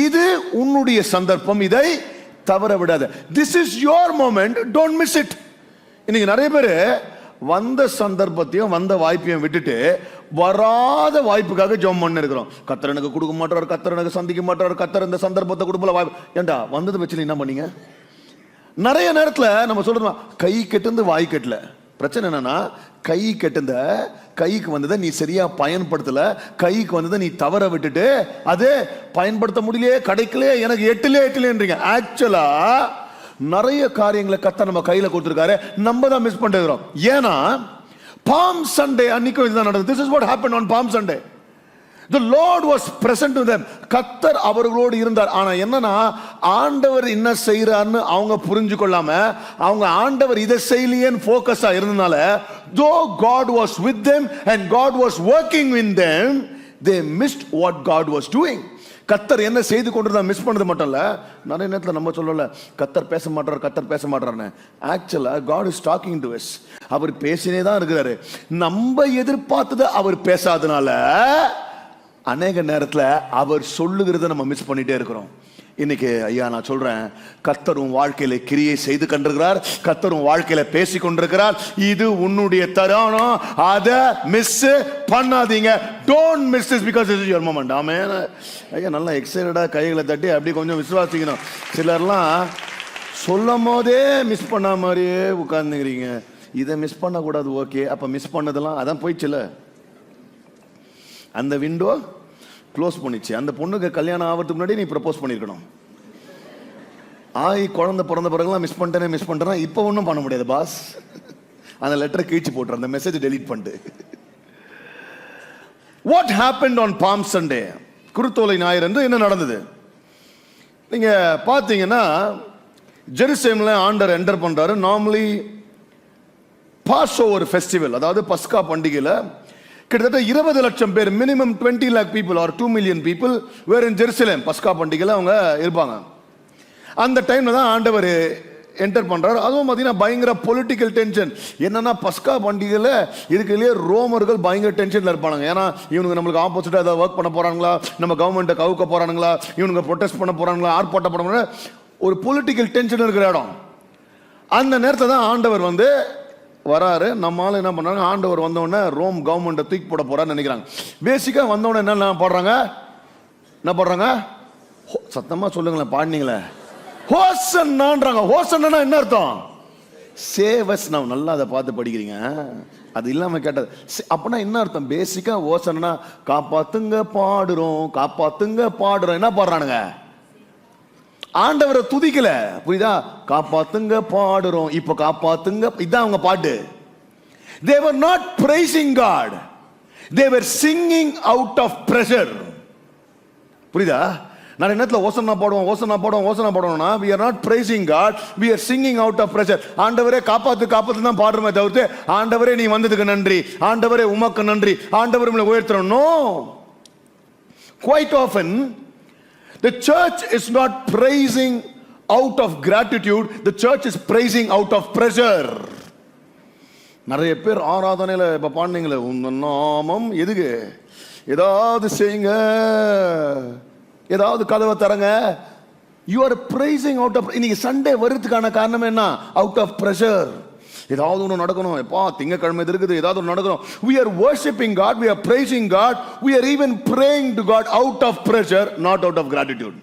இது உன்னுடைய சந்தர்ப்பம், இதை தவற விடாத. This is your moment, don't miss it. இன்னைக்கு நிறைய பேர் வந்த சந்தர்ப்பத்தையும் வந்த வாய்ப்பையும் விட்டுட்டு வராத வாய்ப்புக்காக ஜெபம் பண்ணி இருக்கிறோம். கர்த்தர் எனக்கு கொடுக்க மாட்டார், கர்த்தர் எனக்கு சந்திக்க மாட்டார், கர்த்தர் இந்த சந்தர்ப்பத்தை கொடுப்பல வாய்ப்பு. ஏண்டா வந்தது வச்சு என்ன பண்ணீங்க? நிறைய நேரத்தில் நம்ம சொல்றோம் கை கெட்டுந்து வாய் கெட்டல. பிரச்சனை என்னன்னா கை கெட்டுந்த கைக்கு வந்ததை நீ சரியா பயன்படுத்தல, கைக்கு வந்ததை நீ தவற விட்டுட்டு அது பயன்படுத்த முடியலையே, கிடைக்கலையே, எனக்கு எட்டுலேன்றீங்க. ஆக்சுவலா நிறைய காரியங்களை கர்த்தர் நம்ம கையில கொடுத்திருக்காரு, நம்ம தான் மிஸ் பண்ணிருக்கிறோம். ஏன்னா பாம் சண்டே அன்னைக்கு இதுதான் நடந்தது. This is what happened on Palm Sunday. The Lord was present to them. கர்த்தர் அவர்களோடு இருந்தார். ஆனா என்னன்னா ஆண்டவர் என்ன செய்யறாருன்னு அவங்க புரிஞ்சு கொள்ளாம அவங்க ஆண்டவர் இதை செய்யலையேன்னு ஃபோக்கஸா இருந்தனால, though God was with them and God was working in them, they missed what God was doing. கர்த்தர் என்ன செய்து கொண்டு மிஸ் பண்ணது மட்டும் இல்ல, நிறைய நேரத்தில் நம்ம சொல்லல கர்த்தர் பேச மாட்டார், கர்த்தர் பேச மாட்டார்னு. ஆக்சுவலா God is talking to us. அவர் பேசினே தான் இருக்கிறாரு. நம்ம எதிர்பார்த்தது அவர் பேசாதனால அநேக நேரத்தில் அவர் சொல்லுகிறத நம்ம மிஸ் பண்ணிட்டே இருக்கிறோம். இன்னைக்கு ஐயா நான் சொல்றேன், கர்த்தரும் வாழ்க்கையில கிரியை செய்து கொண்டிருக்கிறார், கர்த்தரும் வாழ்க்கையில பேசி கொண்டிருக்கிறார். இது உன்னுடைய தருணம், அதை மிஸ் பண்ணாதீங்க. Don't miss this because this is your moment. Amen. ஐயா நல்லா எக்ஸைட்டடா கைகளை தட்டி அப்படி கொஞ்சம் விசுவாசிக்கணும். சிலர்லாம் சொல்லும் போதே மிஸ் பண்ண மாதிரியே உட்கார்ந்துக்கிறீங்க. இதை மிஸ் பண்ணக்கூடாது. ஓகே, அப்ப மிஸ் பண்ணதெல்லாம் அதான் போயிடுச்சுல. அந்த விண்டோ க்ளோஸ் பண்ணிச்சு. அந்த பொண்ணுக்கு கல்யாணம் ஆகிறதுக்கு முன்னாடி நீ ப்ரப்போஸ் பண்ணிருக்கணும். குழந்தை பிறந்த பிறகுலாம் மிஸ் பண்ணிட்டேன்னா இப்போ ஒன்றும் பண்ண முடியாது பாஸ். அந்த லெட்டரை கிழிச்சு போட்டுரு, அந்த மெசேஜ் டெலீட் பண்ணிட்டு. What happened on palm Sunday? குருத்தோலை ஞாயிறு என்று என்ன நடந்தது? நீங்க பார்த்தீங்கன்னா ஜெருசலேம்ல ஆண்டவர் என்டர் பண்றாரு. நார்மலி பாஸ் ஓவர் ஃபெஸ்டிவல், அதாவது பஸ்கா பண்டிகையில் கிட்டத்தட்ட 20 லட்சம் பேர், minimum 20 lakh people or 2 million people were in Jerusalem. பஸ்கா பண்டிகையில் அவங்க இருப்பாங்க. அந்த டைம்ல தான் ஆண்டவர் என்டர் பண்றாரு. அதுவும் பார்த்தீங்கன்னா பயங்கர பொலிட்டிக்கல் டென்ஷன். என்னன்னா பஸ்கா பண்டிகையில் இருக்கிறதுலே ரோமர்கள் பயங்கர டென்ஷன்ல இருப்பாங்க. ஏன்னா இவனுக்கு நம்மளுக்கு ஆப்போசிட்டா ஏதாவது ஒர்க் பண்ண போறாங்களா, நம்ம கவர்மெண்ட்டை கவுக்க போறாங்களா, இவனுக்கு ப்ரொடெஸ்ட் பண்ண போறாங்களா, ஆர்ப்பாட்டம் பண்ண போறாங்க, ஒரு பொலிட்டிக்கல் டென்ஷன் இருக்கிற இடம். அந்த நேரத்தில் தான் ஆண்டவர் வராரு. நம்மளால என்ன பண்றாங்க, ஆண்டவர் வந்தோடனே ரோம் கவர்மெண்ட்டை தூக்கி போட போறான்னு நினைக்கிறாங்க. பேசிக்கா வந்தோடனே என்ன போடுறாங்க, சத்தமா சொல்லுங்களேன், பாடினீங்களே, ஹோசன்னான்றாங்க. ஹோசன்னா என்ன அர்த்தம்? சேவஸ். நான் நல்லா அதை பார்த்து படிக்கிறீங்க, அது இல்லாம கேட்டது. அப்படின்னா என்ன அர்த்தம்? பேசிக்கா ஹோசன்னா காப்பாத்துங்க பாடுறோம், காப்பாத்துங்க பாடுறோம். என்ன பாடுறானுங்க? ஆண்டவரை துதிக்கல, புரியுதா? காப்பாத்துங்க பாடுறோம், இப்ப காப்பாத்துங்க, இதான் அவங்க பாட்டு. They were not praising God, they were singing out of pressure. புரியுதா? நான் என்னத்துல ஓசனா பாடுவோம்னா we are not praising God, we are singing out of pressure. ஆண்டவரே காப்பாத்து தான் பாடுறோமே தவிர்த்து ஆண்டவரே நீ வந்ததுக்கு நன்றி, ஆண்டவரே உமக்கு நன்றி, ஆண்டவரே உம்மை உயர்த்துறோம். No. Quite often the church is not praising out of gratitude, the church is praising out of pressure. நிறைய பேர் ஆராதனையில இப்ப பாடுனீங்களே, உங்க நாமம் எதுக்கு, ஏதாவது செய்யுங்க, ஏதாவது கதவை தரங்க, you are praising out of. இன்னைக்கு சண்டே வருதுக்கான காரணம் என்ன? Out of pressure. ஏதாவது ஒன்று நடக்கணும், எப்பா திங்கக்கிழமை இருக்குது, ஏதாவது ஒன்று நடக்கணும். We are worshiping God, we are praising God, we are even praying to God out of pressure, not out of gratitude.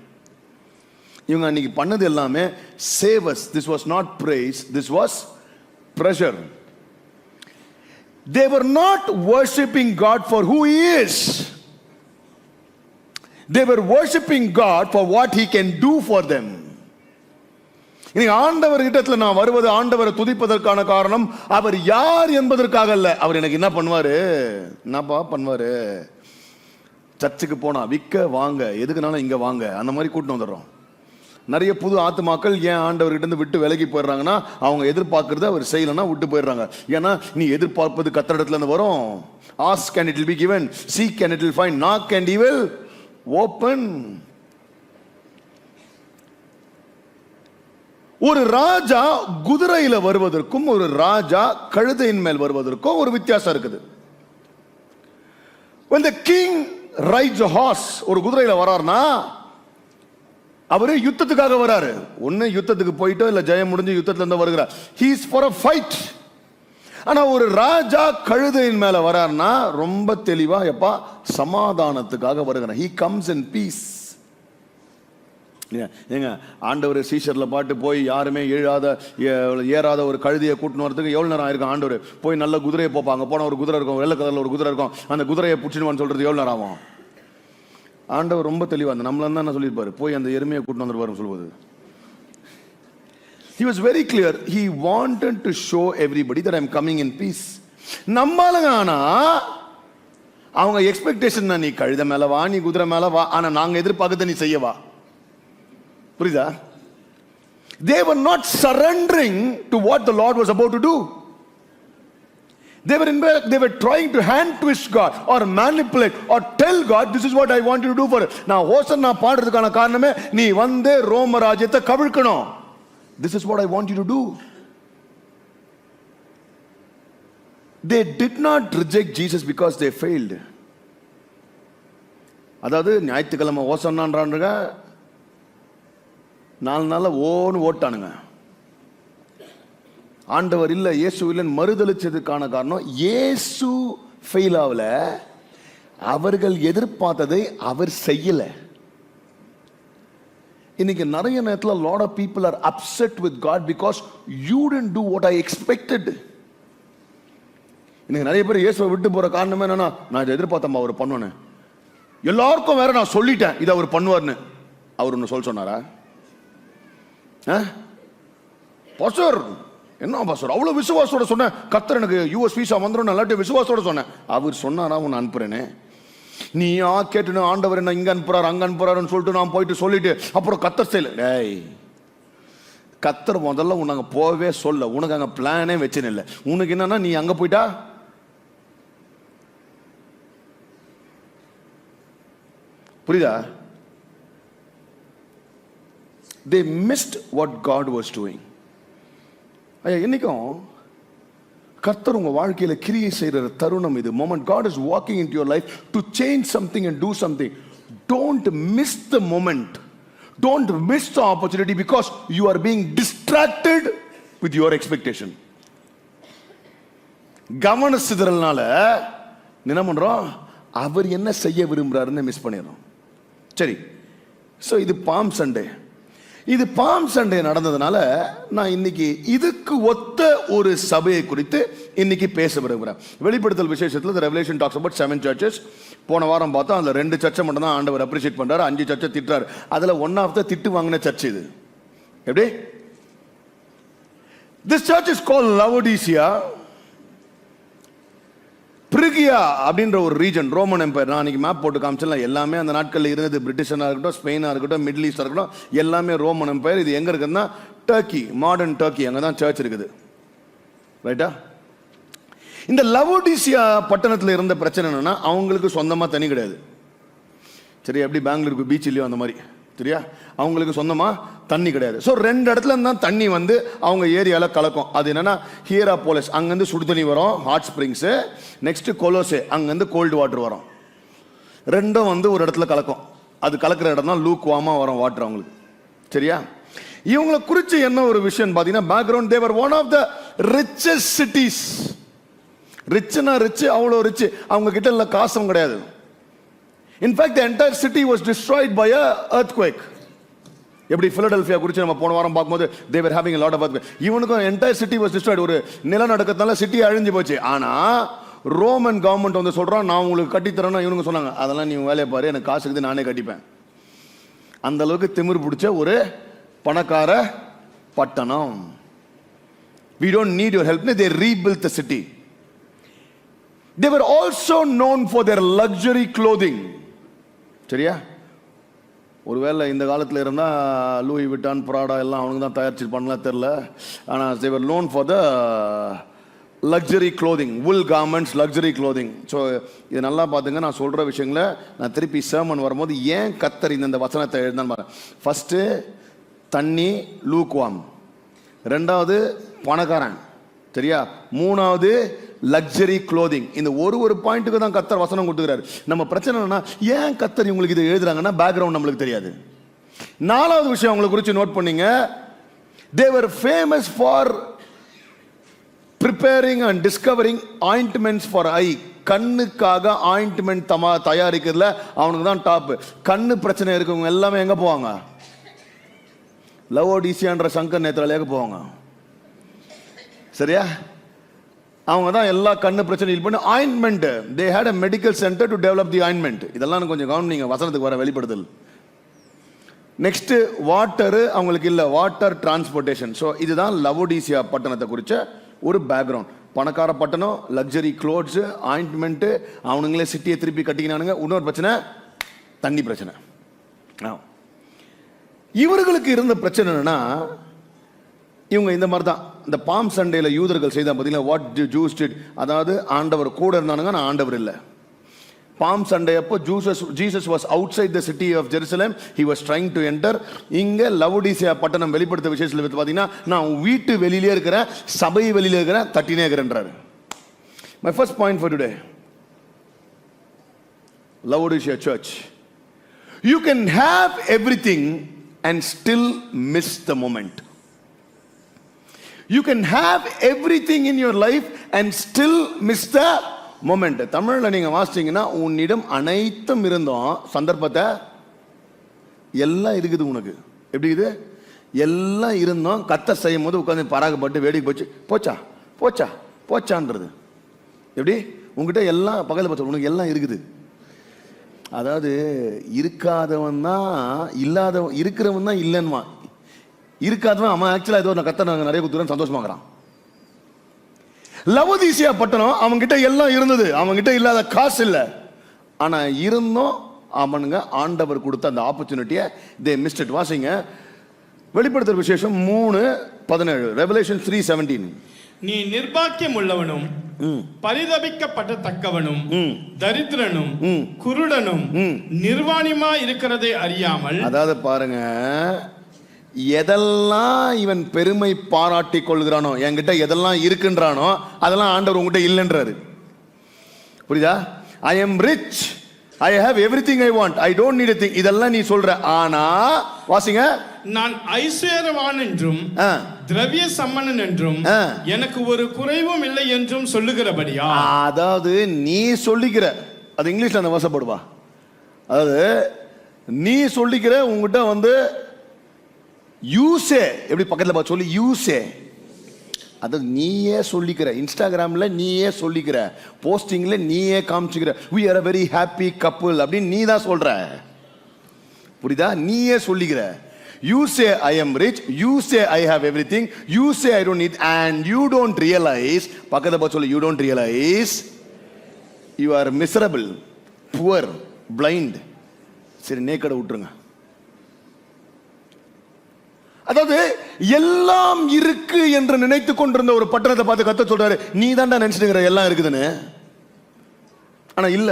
இவங்க அன்னைக்கு பண்ணது எல்லாமே save us. This was not praise, this was pressure. They were not worshiping God for who He is. They were worshiping God for what He can do for them. இன்னைக்கு ஆண்டவர் கிட்டத்துல நான் வருவது, ஆண்டவரை துதிப்பதற்கான காரணம் அவர் யார் என்பதற்காக அல்ல. அவர் எனக்கு என்ன பண்ணுவாரு, என்னப்பா பண்ணுவாரு, சர்ச்சுக்கு போனா விற்க வாங்க, எதுக்குனாலும் இங்க வாங்க, அந்த மாதிரி கூட்டிட்டு வந்துடுறோம். நிறைய புது ஆத்துமாக்கள் ஏன் ஆண்டவர்கிட்ட இருந்து விட்டு விலகி போயிடுறாங்கன்னா, அவங்க எதிர்பார்க்கறத அவர் செய்யலன்னா விட்டு போயிடுறாங்க. ஏன்னா நீ எதிர்பார்ப்பது கர்த்தரிடத்துல இருந்து வரும். Ask and it will be given, seek and it will find, knock and He will open. ஒரு ராஜா குதிரையில வருவதற்கும் ஒரு ராஜா கழுதையின் மேல் வருவதற்கும் ஒரு வித்தியாசம் இருக்குது. When the king rides a horse, ஒரு குதிரையில வரார்னா அவரு யுத்தத்துக்காக வராரு. ஒண்ணு யுத்தத்துக்கு போயிட்டோ இல்ல ஜெயம் முடிஞ்சு யுத்தத்துல இருந்து வருகிறார். He is for a fight. ஆனா ஒரு ராஜா கழுதையின் மேல வராருன்னா ரொம்ப தெளிவா எப்பா சமாதானத்துக்காக வருகிறார். He comes in peace. ஏங்க ஆண்டவர் சீஷர்ல பாட்டு போய் யாருமே ஏறாத ஒரு கழுதியை கூட்டின்னு வரதுக்கு எவ்வளவு நேரம் ஆயிருக்கும்? ஆண்டவர் போய் நல்ல குதிரையை போப்பாங்க, போன ஒரு குதிரை இருக்கும், வெள்ளை கலர்ல ஒரு குதிரை இருக்கும், அந்த குதிரையை பிடிச்சிடுவான்னு சொல்றது எவ்வளவு நேரம் ஆகும்? ஆண்டவர் ரொம்ப தெளிவா அந்த நம்மள தான் என்ன சொல்லியிருப்பாரு, போய் அந்த எருமையை கூட்டின்னு வந்துருப்பாரு சொல்லுவது. He was very clear. He wanted to show everybody that I am coming in peace. நம்மளுங்க ஆனா அவங்க எக்ஸ்பெக்டேஷன் நீ கழுத மேல வா, நீ குதிரை மேல வா, ஆனா நாங்க எதிர்பார்க்கறத நீ செய்யவா. புரியுதா? They were not surrendering to what the Lord was about to do. They were trying to hand twist God or manipulate or tell God, this is what I want you to do for it. நான் ஹோசன்னா பாடுறதுக்கான காரணமே நீ வந்து ரோம ராஜ்யத்தை கவிழ்க்கணும். This is what I want you to do. They did not reject Jesus because they failed. அதாவது ஞாயிற்றுக்கிழமை ஹோசன்னான்றாங்க, 4 நாள்ல ஓட்டானுங்க. ஆண்டவர் இல்ல, இயேசு இல்லைன்னு மறுதளிச்சதுக்கான காரணம் இயேசு ஃபெயில் ஆகல, அவர்கள் எதிர்பார்த்ததை அவர் செய்யல. இன்னைக்கு நிறைய நேரத்தில் lot of people are upset with God because you didn't do what I expected. இன்னைக்கு நிறைய பேர் இயேசுவை விட்டு போற காரணமே என்னன்னா, நான் எதிர்பார்த்தேன் அவர் பண்ணுவேன்னு, எல்லாருக்கும் வேற நான் சொல்லிட்டேன் இதை அவர் பண்ணுவார்னு. அவர் ஒன்று சொன்னாரா? பாஸ்டர் என்ன பாஸ்டர் அவ்வளவு விசுவாசோட சொன்னேன், கர்த்தர் எனக்கு யூஎஸ் வீசா வந்துடும் எல்லாத்தையும் விசுவாசோட சொன்னேன். அவர் சொன்னாரா உன்னை அனுப்புறேன்னு? நீ கேட்டு ஆண்டவர் என்ன இங்க அனுப்புறாரு அங்க அனுப்புறாருன்னு சொல்லிட்டு நான் போயிட்டு சொல்லிட்டு அப்புறம் கர்த்தர் செய்யல. டேய், கர்த்தர் முதல்ல உனக்கு போவே சொல்ல, உனக்கு அங்க பிளானே வச்சுன்னு இல்லை. உனக்கு என்னன்னா நீ அங்க போயிட்டா புரியுதா? They missed what God was doing. ஐயா, இன்னைக்கும் கர்த்தர் உங்க வாழ்க்கையில கிரியை செய்யற தருணம் இது. moment God is walking into your life to change something and do something. Don't miss the moment. Don't miss the opportunity because you are being distracted with your expectation. கவன சிதறல்னால என்ன பண்றோம், அவர் என்ன செய்ய விரும்புறாருன்னு மிஸ் பண்ணிடுறோம். சரி, சோ இது bomb Sunday. இது bomb Sunday நடந்ததுனால நான் இன்னைக்கு இதுக்கு ஒத்த ஒரு சபையை குறித்து இன்னைக்கு பேச விரும்புகிறேன். வெளிப்படுத்தல் விசேஷத்தில் the Revelation talks about 7 churches. போன வாரம் பார்த்தா அதுல 2 சர்ச்சை மட்டும் தான் ஆண்டவர் அப்ரிஷியேட் பண்றாரு, 5 சர்ச்சை திட்டுறாரு. அதுல ஒன் ஆஃப் த திட்டு வாங்கின சர்ச் இது. எப்படி? This church is called Laodicea. பிரிகியா அப்படின்ற ஒரு ரீஜன், ரோமன் எம்பையர். நான் அன்னைக்கு மேப் போட்டு காமிச்சல, எல்லாமே அந்த நாட்களில் இருந்தது. பிரிட்டிஷனாக இருக்கட்டும், ஸ்பெயினாக இருக்கட்டும், மிடில் ஈஸ்டாக இருக்கட்டும், எல்லாமே ரோமன் எம்பையர். இது எங்கே இருக்குதுன்னா டர்க்கி, மாடர்ன் டர்க்கி, அங்கே தான் சர்ச் இருக்குது. ரைட்டா? இந்த லவோடிசியா பட்டணத்தில் இருந்த பிரச்சனை என்னன்னா, அவங்களுக்கு சொந்தமாக தண்ணி கிடையாது. சரி, எப்படி பெங்களூருக்கு பீச் இல்லையோ அந்த மாதிரி, சரியா? அவங்களுக்கு சொந்தமா தண்ணி கிடையாது. ஸோ 2 இடத்துல தான் தண்ணி வந்து அவங்க ஏரியாவில் கலக்கும். அது என்னன்னா ஹியராபோலிஸ், அங்கேருந்து சுடு தண்ணி வரும், ஹாட் ஸ்ப்ரிங்ஸு. நெக்ஸ்ட் கொலோசே, அங்கேருந்து கோல்டு வாட்டர் வரும். ரெண்டும் வந்து ஒரு இடத்துல கலக்கும். அது கலக்கிற இடம் தான் லூக் வாமா வரும் வாட்டர் அவங்களுக்கு. சரியா? இவங்களை குறித்து என்ன ஒரு விஷயம் பார்த்தீங்கன்னா, பேக்ரவுண்ட், தேவர் one of the richest cities. ரிச்னா ரிச், அவ்வளோ ரிச். அவங்க கிட்ட இல்லை காசும் கிடையாது. In fact, the entire city was destroyed by a earthquake. எப்படி பிலடெல்பியா குறித்து நம்ம போன வாரம் பார்க்கும்போது they were having a lot of earthquake. இவனுக்கும் entire city was destroyed. ஒரு நிலநடுக்கத்தால சிட்டி அழிஞ்சு போச்சு. ஆனா ரோமன் கவர்மெண்ட் வந்து சொல்றான், நான் உங்களுக்கு கட்டி தரேன்னா இவனுங்க சொன்னாங்க, அதெல்லாம் நீ வேலையை பாரு, எனக்கு காசு இருக்குது, நானே கட்டிப்பேன். அந்த அளவுக்கு திமிர் பிடிச்ச ஒரு பணக்கார பட்டணம். We don't need your help. They rebuilt the city. They were also known for their luxury clothing. சரியா? ஒருவேளை இந்த காலத்தில் இருந்தால் லூயி விட்டான், ப்ராடா எல்லாம் அவனுக்கு தான் தயாரிச்சு பண்ணலாம் தெரில. ஆனால் they were known for the luxury clothing, wool garments, luxury clothing. So இது நல்லா பார்த்துங்க, நான் சொல்கிற விஷயங்களை நான் திருப்பி sermon வரும்போது ஏன் கர்த்தர் இந்த வசனத்தை எழுதான்னு பாருங்க. ஃபஸ்ட்டு தண்ணி லூக்வாம், 2வது பணக்காரன், சரியா? 3வது லக்ஸரி க்ளோதிங். இந்த ஒரு பாயிண்ட்டுக்கு தான் கர்த்தர் வசனம் கொடுத்துக்கிறாரு. நம்ம பிரச்சனை என்னன்னா, ஏன் கர்த்தர் இவங்களுக்கு இதை எழுதுறாங்கன்னா பேக்ரவுண்ட் நம்மளுக்கு தெரியாது. நாலாவது விஷயம் அவங்களை குறித்து நோட் பண்ணீங்க. they were famous for preparing and discovering ointments for eye. கண்ணுக்காக ஆயின்ட்மெண்ட் தயாரிக்கிறதுல அவனுக்கு தான் டாப். கண்ணு பிரச்சனை இருக்கவங்க எல்லாமே எங்க போவாங்க? லவோடிசியான்ற சங்கர் நேத்ராலயாக்கு போவாங்க. சரியா? அவங்க தான் எல்லா கண்ணு பிரச்சனை பண்ணி ointment. they had a medical center to develop the ointment. இதெல்லாம் கொஞ்சம் கவனிங்க, வசனத்துக்கு வர வெளிப்படுதல். நெக்ஸ்ட் வாட்டர் அவங்களுக்கு இல்லை, வாட்டர் டிரான்ஸ்போர்ட்டேஷன். ஸோ இதுதான் லவோடிசியா பட்டணத்தை குறித்த ஒரு பேக்ரவுண்ட். பணக்கார பட்டணம், லக்ஸரி க்ளோத்ஸ், ஆயின்ட்மெண்ட்டு, அவனுங்களே சிட்டியை திருப்பி கட்டிக்கினானுங்க. இன்னொரு பிரச்சனை தண்ணி பிரச்சனை. இவர்களுக்கு இருந்த பிரச்சனை என்னன்னா, இவங்க இந்த மாதிரி தான் இந்த பாம் சண்டேல யூதர்கள் செய்தா பார்த்தீங்கன்னா, வாட் ஜூஸ் டிட், அதாவது ஆண்டவர் கூட இருந்தானுங்க, நான் ஆண்டவர் இல்லை. பாம் சண்டே அப்போ Jesus was outside the city of Jerusalem, he was trying to enter. இங்கே லவோடிசியா பட்டணம் வெளிப்படுத்த விசேஷத்தில் பார்த்தீங்கன்னா, நான் வீட்டு வெளியிலே இருக்கிறேன், சபை வெளியிலே இருக்கிறேன், தட்டினே இருக்கிறேன்றாரு. My first point for today, Laodicea church, you can have everything and still miss the moment. You can have everything in your life and still miss the moment. தமிழ்ல நீங்க வாசிச்சீங்கன்னா, உன்னிடம் அனைத்தும் இருந்தோம், சந்தர்ப்பத்தை எல்லாம் இருக்குது உனக்கு. எப்படி இது? எல்லாம் இருந்தோம், கத்த செய்யும் போது உட்காந்து பராகப்பட்டு வேடிக்கை போச்சு, போச்சா போச்சா போச்சான்றது. எப்படி? உங்ககிட்ட எல்லாம் பக்கத்தில் பார்த்து உனக்கு எல்லாம் இருக்குது. அதாவது இருக்காதவன் தான் இல்லாதவன், இருக்கிறவன் தான் இல்லைன்னுமா. இருக்காதவன் அவன் ஆக்சுவலா ஏதோ நான் கத்த நிறைய குத்துறேன் சந்தோஷமாகறான். லவோதிசியா பட்டணம் அவன்கிட்ட எல்லாம் இருந்தது, அவன்கிட்ட இல்லாத காசு இல்லை, ஆனா இருந்தும் அவனுங்க ஆண்டவர் கொடுத்த அந்த ஆப்பர்ச்சுனிட்டியை தே மிஸ்ட் இட். வாசிங்க வெளிப்படுத்துற விசேஷம் 3:17, ரெவலேஷன் 3:17. நீ நிர்பாக்கியம் உள்ளவனும் பரிதபிக்கப்படத்தக்கவனும் தரித்திரனும் குருடனும் நிர்வாணிமா இருக்கிறதை அறியாமல். அதாவது பாருங்க, எதெல்லாம் இவன் பெருமை பாராட்டி கொள்கிறானோ, என்கிட்ட எதெல்லாம் இருக்குன்றானோ அதெல்லாம் ஆண்டவர் உங்ககிட்ட இல்லைன்றாரு. புரியுதா? I am rich, I have everything I want, I don't need a thing, இதெல்லாம் நீ சொல்ற. ஆனா வாசிங்க, நான் ஐஸ்வர்யவான் என்றும் திரவிய சம்பன்னன் என்றும் எனக்கு ஒரு குறைவும் இல்லை என்றும் சொல்லுகிறபடியா. அதாவது நீ சொல்லிக்கிற, அது இங்கிலீஷ்ல அந்த வசப்படுவா, அதாவது நீ சொல்லிக்கிற உங்ககிட்ட வந்து யூஸே, எப்படி பக்கத்துல பார்த்து சொல்லி யூஸே, அது நீயே சொல்லிக்கிற, இன்ஸ்டாகிராம்ல நீயே சொல்லிக்கிற, போஸ்டிங்ல நீயே காமிச்சுக்கிற, we are a very happy couple அப்படின்னு நீ தான் சொல்ற. புரியுதா? நீயே சொல்லிக்கிற. You say I am rich, you say I have everything, you say I don't need, and you don't realize, பக்கத்துல பார்த்து சொல்லு, you don't realize you are miserable, poor, blind. சரி நேக்கட விட்டுருங்க. அதாவது எல்லாம் இருக்கு என்று நினைத்து கொண்டிருந்த ஒரு பட்டணத்தை பார்த்து கத்த சொல்றாரு, நீ தான்டா நினைச்சிட்டு எல்லாம் இருக்குதுன்னு. ஆனா இல்ல.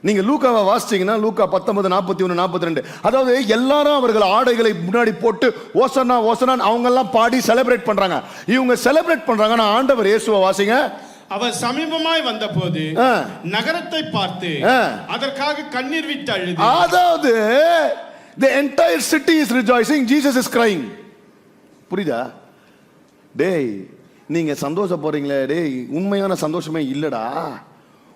நீங்க லூக்காவை வாசிச்சீங்கன்னா, லூக்கா 19:41-42, அதாவது எல்லாரும் அவர்கள் ஆடைகளை முன்னாடி போட்டு ஓசனா ஓசனா அவங்க எல்லாம் பாடி செலிப்ரேட் பண்றாங்க. இவங்க செலிப்ரேட் பண்றாங்க. நான் ஆண்டவர் இயேசுவை வாசிங்க, அவர் சமீபமாய் வந்தபோது நகரத்தை பார்த்து அதற்காக கண்ணீர் விட்டு அழுது. அதாவது the entire city is rejoicing, Jesus is crying. புரியுதா? டேய் நீங்க சந்தோஷப்படுறீங்களே, டேய் உண்மையான சந்தோஷமே இல்லடா,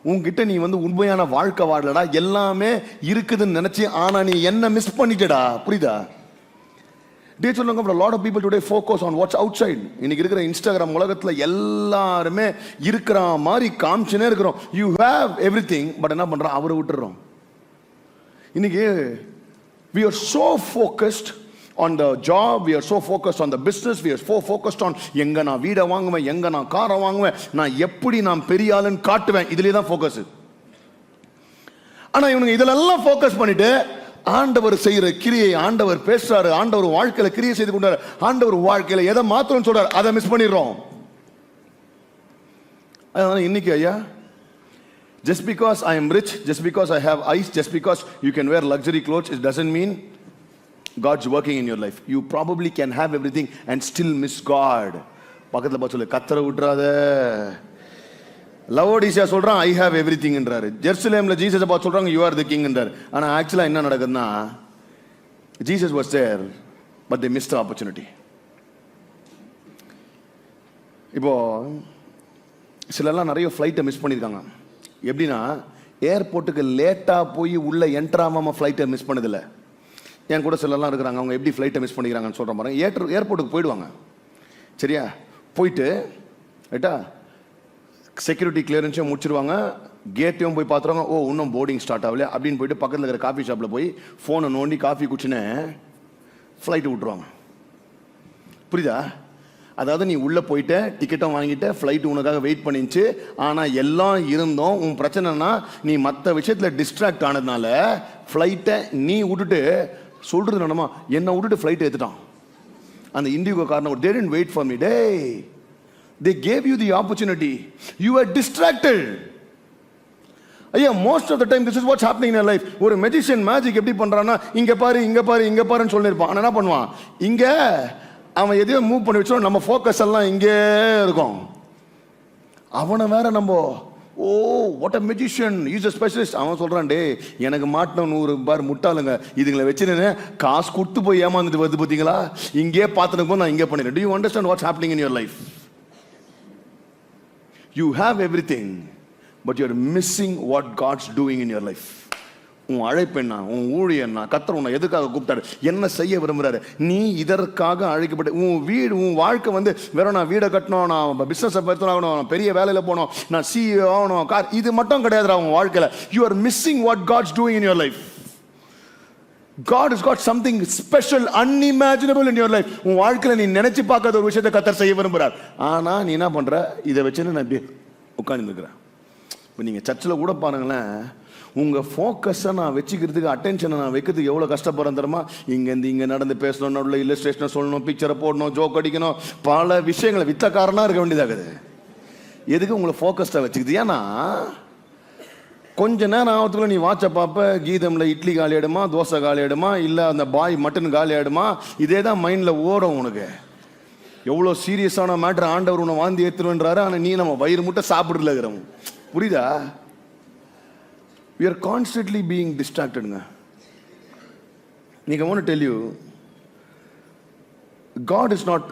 உன்கிட்ட நீ வந்து உண்மையான வாழ்க்கை வாழலடா, எல்லாமே இருக்குதுன்னு நினைச்சு, ஆனா நீ என்ன மிஸ் பண்ணிட்டடா. புரியுதா? டே சொல்லுங்க, a lot of people today focus on what's outside. இன்னைக்கு இருக்கிற இன்ஸ்டாகிராம் உலகத்துல எல்லாருமே இருக்கிற மாதிரி காமிச்சுனே இருக்கிறோம். you have everything, பட் என்ன பண்றோம்? அவரை விட்டுறோம். இன்னைக்கு we are so focused on the job, we are so focused on the business, we are so focused on எங்க நான் வீட வாங்குவேன், எங்க நான் காரை வாங்குவேன், நான் எப்படி நான் பெரிய ஆளுன்னு காட்டுவேன், இதுலயே தான் ஃபோக்கஸ். ஆனா இவனுங்க இதெல்லாம் ஃபோக்கஸ் பண்ணிட்டு ஆண்டவர் செய்யற கிரியை, ஆண்டவர் பேசுறாரு, ஆண்டவர் வாழ்க்கையில கிரியை செய்து கொண்டாரு, ஆண்டவர் வாழ்க்கையில எதை மாத்திரம் சொல்றாரு அதை மிஸ் பண்ணிடுறோம். அதனால இன்னைக்கு ஐயா, just because I am rich, just because I have eyes, just because you can wear luxury clothes, it doesn't mean God's working in your life. You probably can have everything and still miss God. பக்கத்துல பார்த்து சொல்லு, கத்தரை விட்டுறாத. லவோடிசியா சொல்றான் I have everything என்றாரு. ஜெருசலேம்ல ஜீசஸை பார்த்து சொல்றாங்க you are the king என்றாரு. ஆனா ஆக்சுவலா என்ன நடக்குதுன்னா, Jesus was there, but they missed the opportunity. இப்போ சிலர்லாம் நிறைய ஃப்ளைட்டை மிஸ் பண்ணியிருக்காங்க. எப்படின்னா ஏர்போர்ட்டுக்கு லேட்டாக போய் உள்ளே என்ட்ராகாமல் ஃப்ளைட்டை மிஸ் பண்ணதில்லை. என் கூட சிலர்லாம் இருக்கிறாங்க, அவங்க எப்படி ஃப்ளைட்டை மிஸ் பண்ணிக்கிறாங்கன்னு சொல்கிற மாதிரி ஏர்போர்ட்டுக்கு போயிடுவாங்க. சரியா, போயிட்டு ரைட்டா செக்யூரிட்டி கிளியரன்ஸையும் முடிச்சிருவாங்க, கேட்டையும் போய் பார்த்துருவாங்க. ஓ இன்னும் போர்டிங் ஸ்டார்ட் ஆகல அப்படின்னு போயிட்டு பக்கத்தில் இருக்கிற காஃபி ஷாப்பில் போய் ஃபோனை நோண்டி காஃபி குடிச்சுன்னு ஃப்ளைட்டு விட்டுருவாங்க. புரியுதா? அதாவது நீ உள்ளே போயிட்ட, டிக்கெட்டும் வாங்கிட்ட, ஃப்ளைட்டு உனக்காக வெயிட் பண்ணிச்சு. ஆனால் எல்லாம் இருந்தோம், உன் பிரச்சனைனா நீ மற்ற விஷயத்தில் டிஸ்ட்ராக்ட் ஆனதுனால ஃப்ளைட்டை நீ விட்டுட்டு சொல்கிறது என்னமா என்னை விட்டுட்டு ஃப்ளைட்டை எடுத்துட்டான். அந்த இண்டிகோ காரணம் they didn't wait for me. Day they gave you the opportunity, you were distracted. ஐயா, most of the time this is what's happening in your life. ஒரு மெஜிஷியன் மேஜிக் எப்படி பண்றான்னா இங்க பாரு இங்க பாரு இங்க பாருன்னு சொல்லியிருப்பான். ஆனால் என்ன பண்ணுவான், இங்க அவன் எதையோ மூவ் பண்ணி வச்சோம், நம்ம ஃபோக்கஸ் எல்லாம் இங்கே இருக்கும். அவனை வேற நம்ம oh what a magician, is a specialist. அவன் சொல்றான், டே எனக்கு மாட்டின 100 பார் முட்டாளுங்க, இதுங்களை வச்சுன்னு காசு கொடுத்து போய் ஏமாந்துட்டு வருது பார்த்தீங்களா, இங்கே பார்த்துட்டு போது நான் இங்கே பண்ணிடுறேன். Do you understand what's happening in your life? You have everything, but you're missing what God's doing in your life. உன் அழைப்பெண்ணா, உன் ஊழியன்னா, கர்த்தர் உன்னை எதுக்காக கூப்பிட்டாரு, என்ன செய்ய விரும்புறாரு, நீ இதற்காக அழைக்கப்பட்ட உன் வீடு, உன் வாழ்க்கை வந்து வெறும் நான் வீடை கட்டணும், நான் பிசினஸை பெருத்தணும், நான் பெரிய வேலையில் போகணும், நான் CEO ஆகணும், கார், இது மட்டும் கிடையாதுடா உன் வாழ்க்கையில். You are missing what God's doing in your life. God has got something special, unimaginable in your life. உன் வாழ்க்கையில் நீ நினைச்சு பார்க்காத ஒரு விஷயத்தை கர்த்தர் செய்ய விரும்புறார். ஆனா நீ என்ன பண்ற, இதை வச்சுன்னு நான் இப்படி உட்கார்ந்து இருக்கிறேன். இப்போ நீங்க சர்ச்சில் கூட பாருங்களேன், உங்கள் ஃபோக்கஸை நான் வச்சுக்கிறதுக்கு, அட்டென்ஷனை நான் வைக்கிறதுக்கு எவ்வளோ கஷ்டப்படுறேன் தெரியுமா? இங்கேருந்து இங்கே நடந்து பேசணும், நடுவில் இல்லஸ்ட்ரேஷனை சொல்லணும், பிக்சரை போடணும், ஜோக் அடிக்கணும், பல விஷயங்களை வித்தக்காரனாக இருக்க வேண்டியதாகுது. எதுக்கு உங்களை ஃபோக்கஸ்டாக வச்சுக்குது? ஏன்னா கொஞ்ச நேரம் ஆகிறதுக்குள்ள நீ வாட்சை பார்ப்ப, கீதமில் இட்லி காலி ஆகிடுமா, தோசை காலி ஆகிடுமா, இல்லை அந்த பாய் மட்டன் காலி ஆகிடுமா, இதே தான் மைண்டில் ஓடும் உனக்கு. எவ்வளோ சீரியஸான மேட்ரு, ஆண்டவர் உன்னை வாந்தி ஏற்றுருன்றாரு, ஆனால் நீ நம்ம வயிறு முட்டை சாப்பிட்றதுல இருக்கிறோம். புரியுதா? We are constantly being distracted. I want to tell you, God is not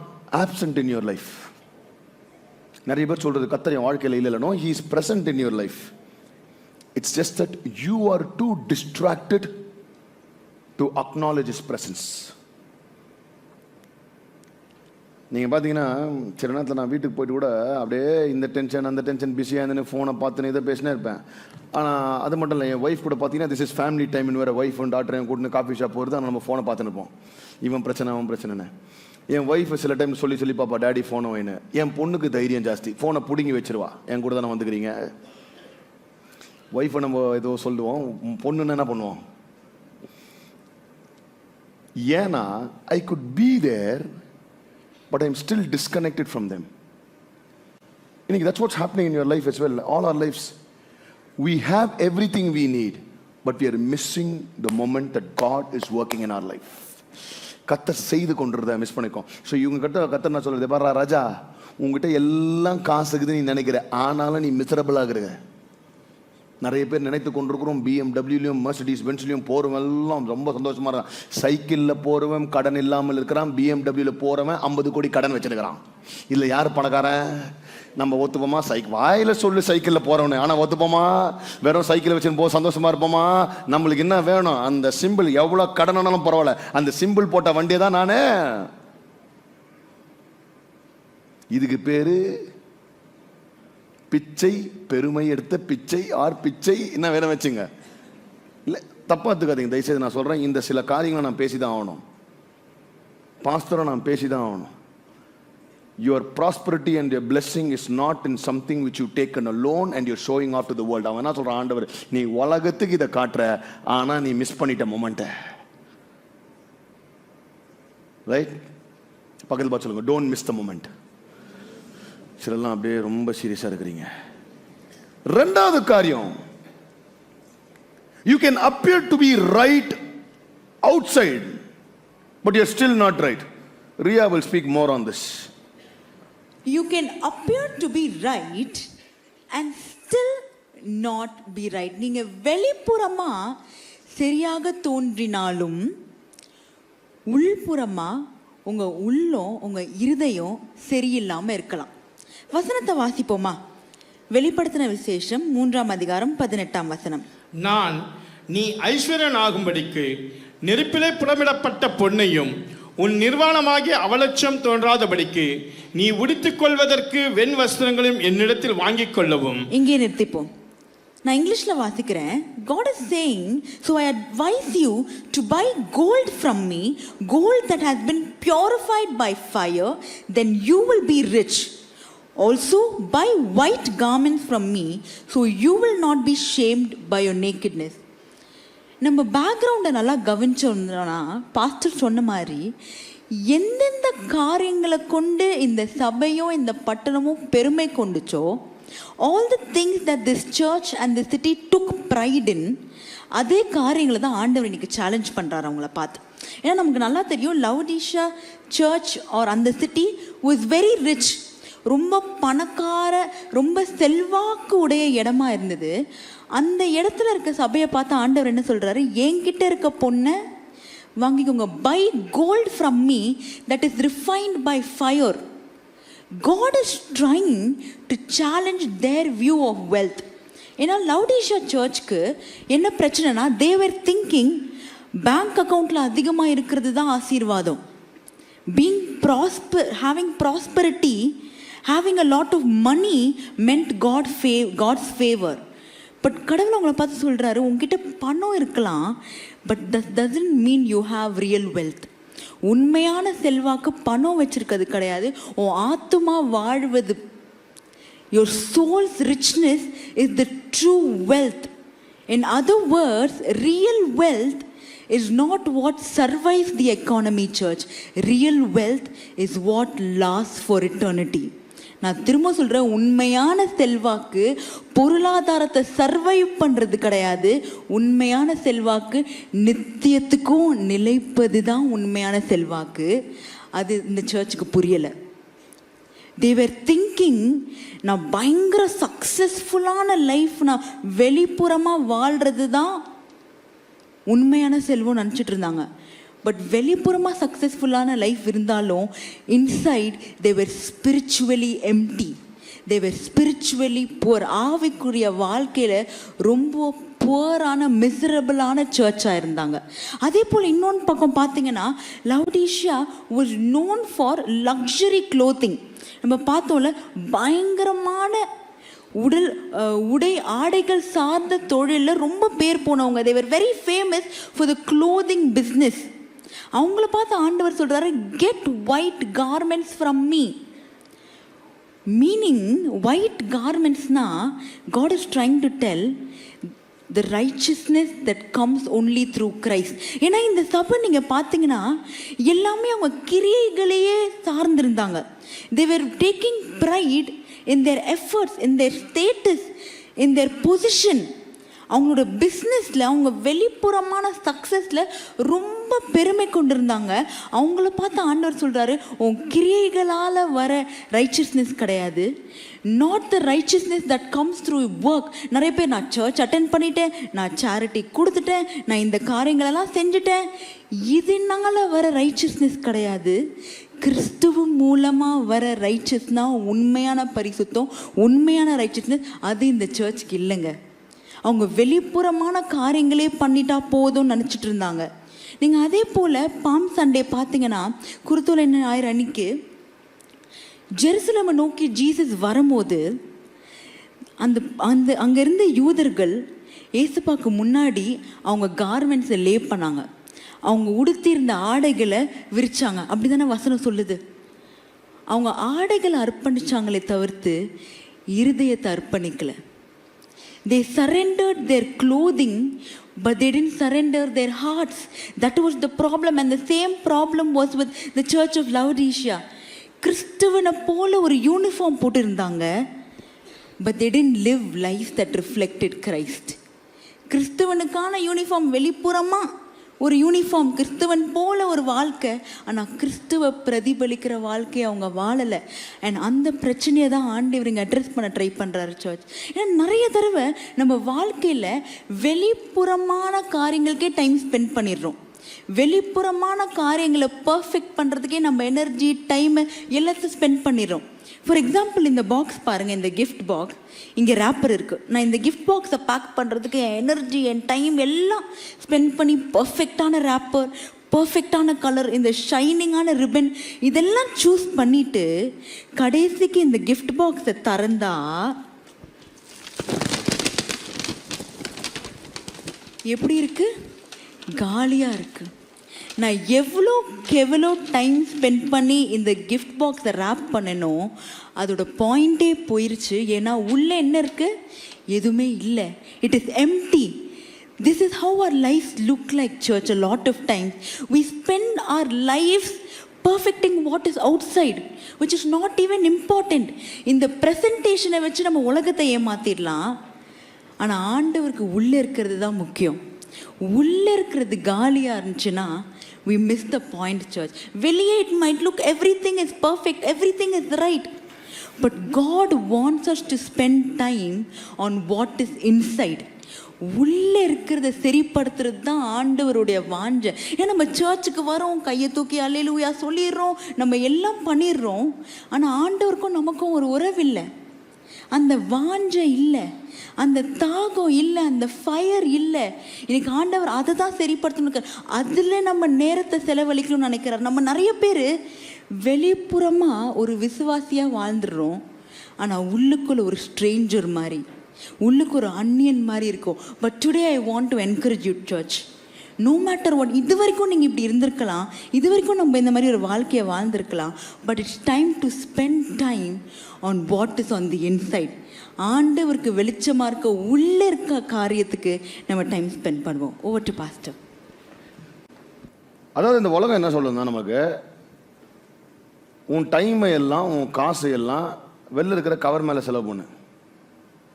absent in your life. நிறைய பேர் சொல்றது கர்த்தர் என் வாழ்க்கையில் இல்லை. No, he is present in your life. It's just that you are too distracted to acknowledge his presence. நீங்கள் பார்த்தீங்கன்னா சில நேரத்தில் நான் வீட்டுக்கு போய்ட்டு கூட அப்படியே இந்த டென்ஷன் அந்த டென்ஷன் பிஸியாக இருந்தேன்னு ஃபோனை பார்த்துன்னு இதை பேசினே இருப்பேன். ஆனால் அது மட்டும் இல்லை, என் ஒய்ஃப் கூட பார்த்தீங்கன்னா திஸ் இஸ் ஃபேமிலி டைம்னு வேறு ஒய்ஃப் அண்ட் டாக்டரையும் கூட்டின்னு காஃபி ஷாப் போகிறது, ஆனால் நம்ம ஃபோனை பார்த்துன்னு இருப்போம். இவன் பிரச்சனை அவன் பிரச்சனைன்னு. என் ஒய்ஃப் சில டைம் சொல்லி பாப்பா டேடி ஃபோனை வைன்னு. என் பொண்ணுக்கு தைரியம் ஜாஸ்தி, ஃபோனை பிடுங்கி வச்சிருவா. என் கூட தானே வந்துக்கிறீங்க. ஒய்ஃபை நம்ம ஏதோ சொல்லுவோம், பொண்ணுன்னு என்ன பண்ணுவோம்? ஏன்னா I could be there, but I'm still disconnected from them. That's what's happening in your life as well. All our lives, we have everything we need, but we are missing the moment that God is working in our life. கர்த்தர் செய்து கொண்டிருந்தா miss பண்ணிக்கோம். So இவங்க கர்த்தர் நான் சொல்றது, பாரா ராஜா, உங்ககிட்ட எல்லாம் காசு இருக்குதுன்னு நீ நினைக்கிற, ஆனாலும் நீ மிசரபிள் ஆகுற. நிறைய பேர் நினைத்து கொண்டிருக்கிறோம், BMW-லையும் மெர்சிடிஸ் பென்ஸ்லையும் போகிறவன் எல்லாம் ரொம்ப சந்தோஷமா இருக்கான். சைக்கிளில் போகிறவன் கடன் இல்லாமல் இருக்கிறான், BMW-ல போகிறவன் 50 கோடி கடன் வச்சிருக்கிறான். இல்லை யார் பணக்காரன்? நம்ம ஒத்துப்போமா? வாயில சொல்லு சைக்கிளில் போகிறவனு, ஆனால் ஒத்துப்போமா? வெறும் சைக்கிளை வச்சுன்னு போ, சந்தோஷமா இருப்போமா? நம்மளுக்கு என்ன வேணும்? அந்த சிம்பிள், எவ்வளோ கடனானாலும் பரவாயில்ல, அந்த சிம்பிள் போட்ட வண்டியை தான் நானே. இதுக்கு பேரு பிச்சை, பெருமை எடுத்த பிச்சை, ஆர் பிச்சை என்ன வேணும் வச்சுங்க. இல்லை தப்பா எடுத்துக்காதீங்க தயவுசெய்து. நான் சொல்கிறேன், இந்த சில காரியங்களை நான் பேசி தான் ஆகணும். பாஸ்டரை நான் பேசி தான் ஆகணும். Your prosperity and your blessing is not in something which you taken alone and you're showing off to the world. அவன் என்ன சொல்கிறான், ஆண்டவர் நீ உலகத்துக்கு இதை காட்டுற, ஆனால் நீ மிஸ் பண்ணிட்ட மொமெண்ட்டை. ரைட்? பக்கத்தில் பார்த்து சொல்லுங்க, டோன்ட் மிஸ் த மொமெண்ட். சிலெல்லாம் அப்படியே ரொம்ப சீரியஸாக இருக்கிறீங்க. ரெண்டாவது காரியம், you can appear to be right outside, but you're still not right. Ria will speak more on this. You can appear to be right and still not be right. நீங்க வெளிப்புறமா சரியாக தோன்றினாலும் உள்புறமா உங்க உள்ளம் உங்க இருதயம் சரியில்லாம இருக்கலாம். வசனத்தை வாசிப்போமா? வெளிப்படுத்தின விசேஷம் 3ஆம் அதிகாரம் 18ஆம் வசனம். நான் நீ ஐஸ்வர்யன் ஆகும்படிக்கு நெருப்பிலே புடமிடப்பட்ட பொன்னையும் உன் நிர்வாணமாகிய அவலட்சம் தோன்றாதபடிக்கு நீ உடுத்திக் கொள்வதற்கு வெண் வஸ்திரங்களையும் என்னிடத்தில் வாங்கிக் கொள்ளவும். இங்கே நிறுத்திப்போம். நான் இங்கிலீஷ்ல வாசிக்கிறேன். God is saying, so I advise you to buy gold from me, gold that has been purified by fire, then you will be rich. Also buy white garments from me, so you will not be shamed by your nakedness. நம்ம பேக்ரவுண்டை நல்லா கவனிச்சோம்னா pastor சொன்ன மாதிரி எந்தெந்த காரியங்களை கொண்டு இந்த சபையும் இந்த பட்டணமும் பெருமை கொண்டுச்சோ, all the things that this church and this city took pride in, அதே காரியங்களை தான் ஆண்டவர் இன்னைக்கு சேலஞ்ச் பண்ணுறாரு அவங்கள பார்த்து. ஏன்னா நமக்கு நல்லா தெரியும், லவுடிஷா சர்ச் ஆர் அந்த சிட்டி வாஸ் வெரி ரிச், ரொம்ப பணக்கார, ரொம்ப செல்வாக்கு உடைய இடமா இருந்தது. அந்த இடத்துல இருக்க சபையை பார்த்து ஆண்டவர் என்ன சொல்றாரு, என்கிட்ட இருக்க பொண்ணை வாங்கிக்கோங்க. Buy gold from me that is refined by fire. God is trying to challenge their view of wealth. ஏன்னா லவுடிஷா சர்ச்சுக்கு என்ன பிரச்சனைனா, they were thinking பேங்க் அக்கௌண்ட்ல அதிகமாக இருக்கிறது தான் ஆசீர்வாதம். being having prosperity, having a lot of money meant God's favor. But கடவுள் அவங்கள பார்த்து சொல்றாரு, உங்ககிட்ட பணம் இருக்கலாம், but that doesn't mean you have real wealth. உண்மையான செல்வாக்கு பணம் வச்சிருக்கிறது கிடையாது, உன் ஆத்துமா வாழ்வது. your soul's richness is the true wealth. In other words, real wealth is not what survives the economy, church. Real wealth is what lasts for eternity. நான் திரும்ப சொல்கிறேன், உண்மையான செல்வாக்கு பொருளாதாரத்தை சர்வைவ் பண்ணுறது கிடையாது. உண்மையான செல்வாக்கு நித்தியத்துக்கும் நிலைப்பது தான் உண்மையான செல்வாக்கு. அது இந்த சர்ச்சுக்கு புரியலை. they were thinking, நான் பயங்கர சக்ஸஸ்ஃபுல்லான லைஃப், நான் வெளிப்புறமாக வாழ்கிறது தான் உண்மையான செல்வம் நினச்சிட்டு இருந்தாங்க. பட் வெளிப்புறமாக சக்ஸஸ்ஃபுல்லான லைஃப் இருந்தாலும் inside they were spiritually empty. they were spiritually poor. ஆவிக்குரிய வாழ்க்கையில் ரொம்ப புவரான மிசரபிளான சர்ச்சாக இருந்தாங்க. அதே போல் இன்னொன்று பக்கம் பார்த்தீங்கன்னா, லவுடிஷியா was known for luxury clothing. நம்ம பார்த்தோம்ல, பயங்கரமான உடை ஆடைகள் சார்ந்த தொழிலில் ரொம்ப பேர் போனவங்க. they were very famous for the clothing business. அவங்கள பார்த்து ஆண்டவர் சொல்றாரு, get white garments from me. meaning white garments na God is trying to tell the righteousness that comes only through Christ. ஏன்னா இந்த சபை நீங்க பார்த்தீங்கன்னா எல்லாமே அவங்க கிரியைகளையே சார்ந்திருந்தாங்க. they were taking pride in their efforts, in their status, in their position. அவங்களோட பிஸ்னஸில், அவங்க வெளிப்புறமான சக்ஸஸில் ரொம்ப பெருமை கொண்டிருந்தாங்க. அவங்கள பார்த்து ஆண்டவர் சொல்கிறாரு, உன் கிரியைகளால் வர ரைச்சஸ்னஸ் கிடையாது. Not the righteousness that comes through work. நிறைய பேர் நான் சர்ச் அட்டென்ட் பண்ணிட்டேன், நான் சேரிட்டி கொடுத்துட்டேன், நான் இந்த காரியங்களெல்லாம் செஞ்சுட்டேன், இதனால வர ரைச்சஸ்னஸ் கிடையாது. கிறிஸ்துவ மூலமாக வர ரைச்சஸ்னா உண்மையான பரிசுத்தம், உண்மையான ரைச்சஸ்னஸ். அது இந்த சர்ச்சுக்கு இல்லைங்க. அவங்க வெளிப்புறமான காரியங்களே பண்ணிட்டா போதும்னு நினச்சிட்டு இருந்தாங்க. நீங்கள் அதே போல் பாம் சண்டே பார்த்தீங்கன்னா, குருத்தோலை ஞாயிறு அன்னைக்கு ஜெருசலேமை நோக்கி ஜீசஸ் வரும்போது அங்கே இருந்த யூதர்கள் ஏசப்பாக்கு முன்னாடி அவங்க கார்மெண்ட்ஸை லே பண்ணாங்க. அவங்க உடுத்தியிருந்த ஆடைகளை விரிச்சாங்க. அப்படி தானே வசனம் சொல்லுது. அவங்க ஆடைகளை அர்ப்பணிச்சாங்களே தவிர்த்து இருதயத்தை அர்ப்பணிக்கலை. They surrendered their clothing, but they didn't surrender their hearts. That was the problem, and the same problem was with the church of Laodicea. கிறிஸ்துவனை போல ஒரு யூனிஃபார்ம் போட்டிருந்தாங்க, but they didn't live life that reflected Christ. கிறிஸ்துவனுக்கான uniform வெளிப்புறமாக ஒரு uniform, கிறிஸ்துவன் போல ஒரு வாழ்க்கை, ஆனால் கிறிஸ்துவ பிரதிபலிக்கிற வாழ்க்கையை அவங்க வாழலை. அண்ட் அந்த பிரச்சனையை தான் ஆண்டவர் இங்கே அட்ரஸ் பண்ண ட்ரை பண்ணுறாரு சர்ச். ஏன்னா நிறைய தடவை நம்ம வாழ்க்கையில் வெளிப்புறமான காரியங்களுக்கே டைம் ஸ்பெண்ட் பண்ணிடுறோம். வெளிப்புறமான காரியங்களை பர்ஃபெக்ட் பண்ணுறதுக்கே நம்ம எனர்ஜி டைம் எல்லாத்தையும் ஸ்பெண்ட் பண்ணிடுறோம். ஃபார் எக்ஸாம்பிள் இந்த பாக்ஸ் பாருங்கள், இந்த கிஃப்ட் பாக்ஸ், இங்கே ரேப்பர் இருக்குது. நான் இந்த கிஃப்ட் பாக்ஸை பேக் பண்ணுறதுக்கு என் எனர்ஜி, என் டைம் எல்லாம் ஸ்பெண்ட் பண்ணி பர்ஃபெக்டான ரேப்பர், பர்ஃபெக்டான கலர், இந்த ஷைனிங்கான ரிப்பன் இதெல்லாம் சூஸ் பண்ணிவிட்டு கடைசிக்கு இந்த கிஃப்ட் பாக்ஸை திறந்தா எப்படி இருக்குது? காலியாக இருக்குது. நான் எவ்வளோ டைம் ஸ்பெண்ட் பண்ணி இந்த கிஃப்ட் பாக்ஸை ரேப் பண்ணணும், அதோட பாயிண்டே போயிடுச்சு. ஏன்னா உள்ளே என்ன இருக்குது? எதுவுமே இல்லை. It is empty. This is how our lives look like, church. A lot of times we spend our lives perfecting what is outside, which is not even important. இந்த ப்ரெசன்டேஷனை வச்சு நம்ம உலகத்தை ஏமாத்திடலாம். ஆனால் ஆண்டவருக்கு உள்ளே இருக்கிறது தான் முக்கியம். உள்ளே இருக்கிறது காலியாக இருந்துச்சுன்னா we miss the point, church. வெளியே it might look everything is perfect, everything is right, but God wants us to spend time on what is inside. உள்ளே இருக்கிறத சரிப்படுத்துறது தான் ஆண்டவருடைய வாஞ்சை. ஏன்னா நம்ம சர்ச்சுக்கு வரோம், கையை தூக்கி அல்லேலூயா சொல்லிடுறோம், நம்ம எல்லாம் பண்ணிடுறோம். ஆனால் ஆண்டவருக்கும் நமக்கும் ஒரு உறவில்லை, அந்த வாஞ்சை இல்லை, அந்த தாகம் இல்லை, அந்த ஃபயர் இல்லை. இன்னைக்கு ஆண்டவர் அதை தான் சரிப்படுத்தணும். அதில் நம்ம நேரத்தை செலவழிக்கணும்னு நினைக்கிறார். நம்ம நிறைய பேர் வெளிப்புறமாக ஒரு விசுவாசியாக வாழ்ந்துடுறோம், ஆனால் உள்ளுக்குள்ள ஒரு ஸ்ட்ரேஞ்சர் மாதிரி, உள்ளுக்கு ஒரு அந்நியன் மாதிரி இருக்கும். But today I want to encourage you, church. No matter what, இது வரைக்கும் நீங்கள் இப்படி இருந்திருக்கலாம், இது வரைக்கும் நம்ம இந்த மாதிரி ஒரு வாழ்க்கையை வாழ்ந்திருக்கலாம், but it's time to spend time on what is on the inside. ஆண்டவருக்கு வெளிச்சமாக இருக்க உள்ளே இருக்க காரியத்துக்கு நம்ம டைம் ஸ்பெண்ட் பண்ணுவோம். Over to pastor. அதாவது இந்த உலகம் என்ன சொல்லுதுன்னா, நமக்கு உன் டைமை எல்லாம், உன் காசு எல்லாம் வெளில இருக்கிற கவர் மேலே செலவு பண்ணு.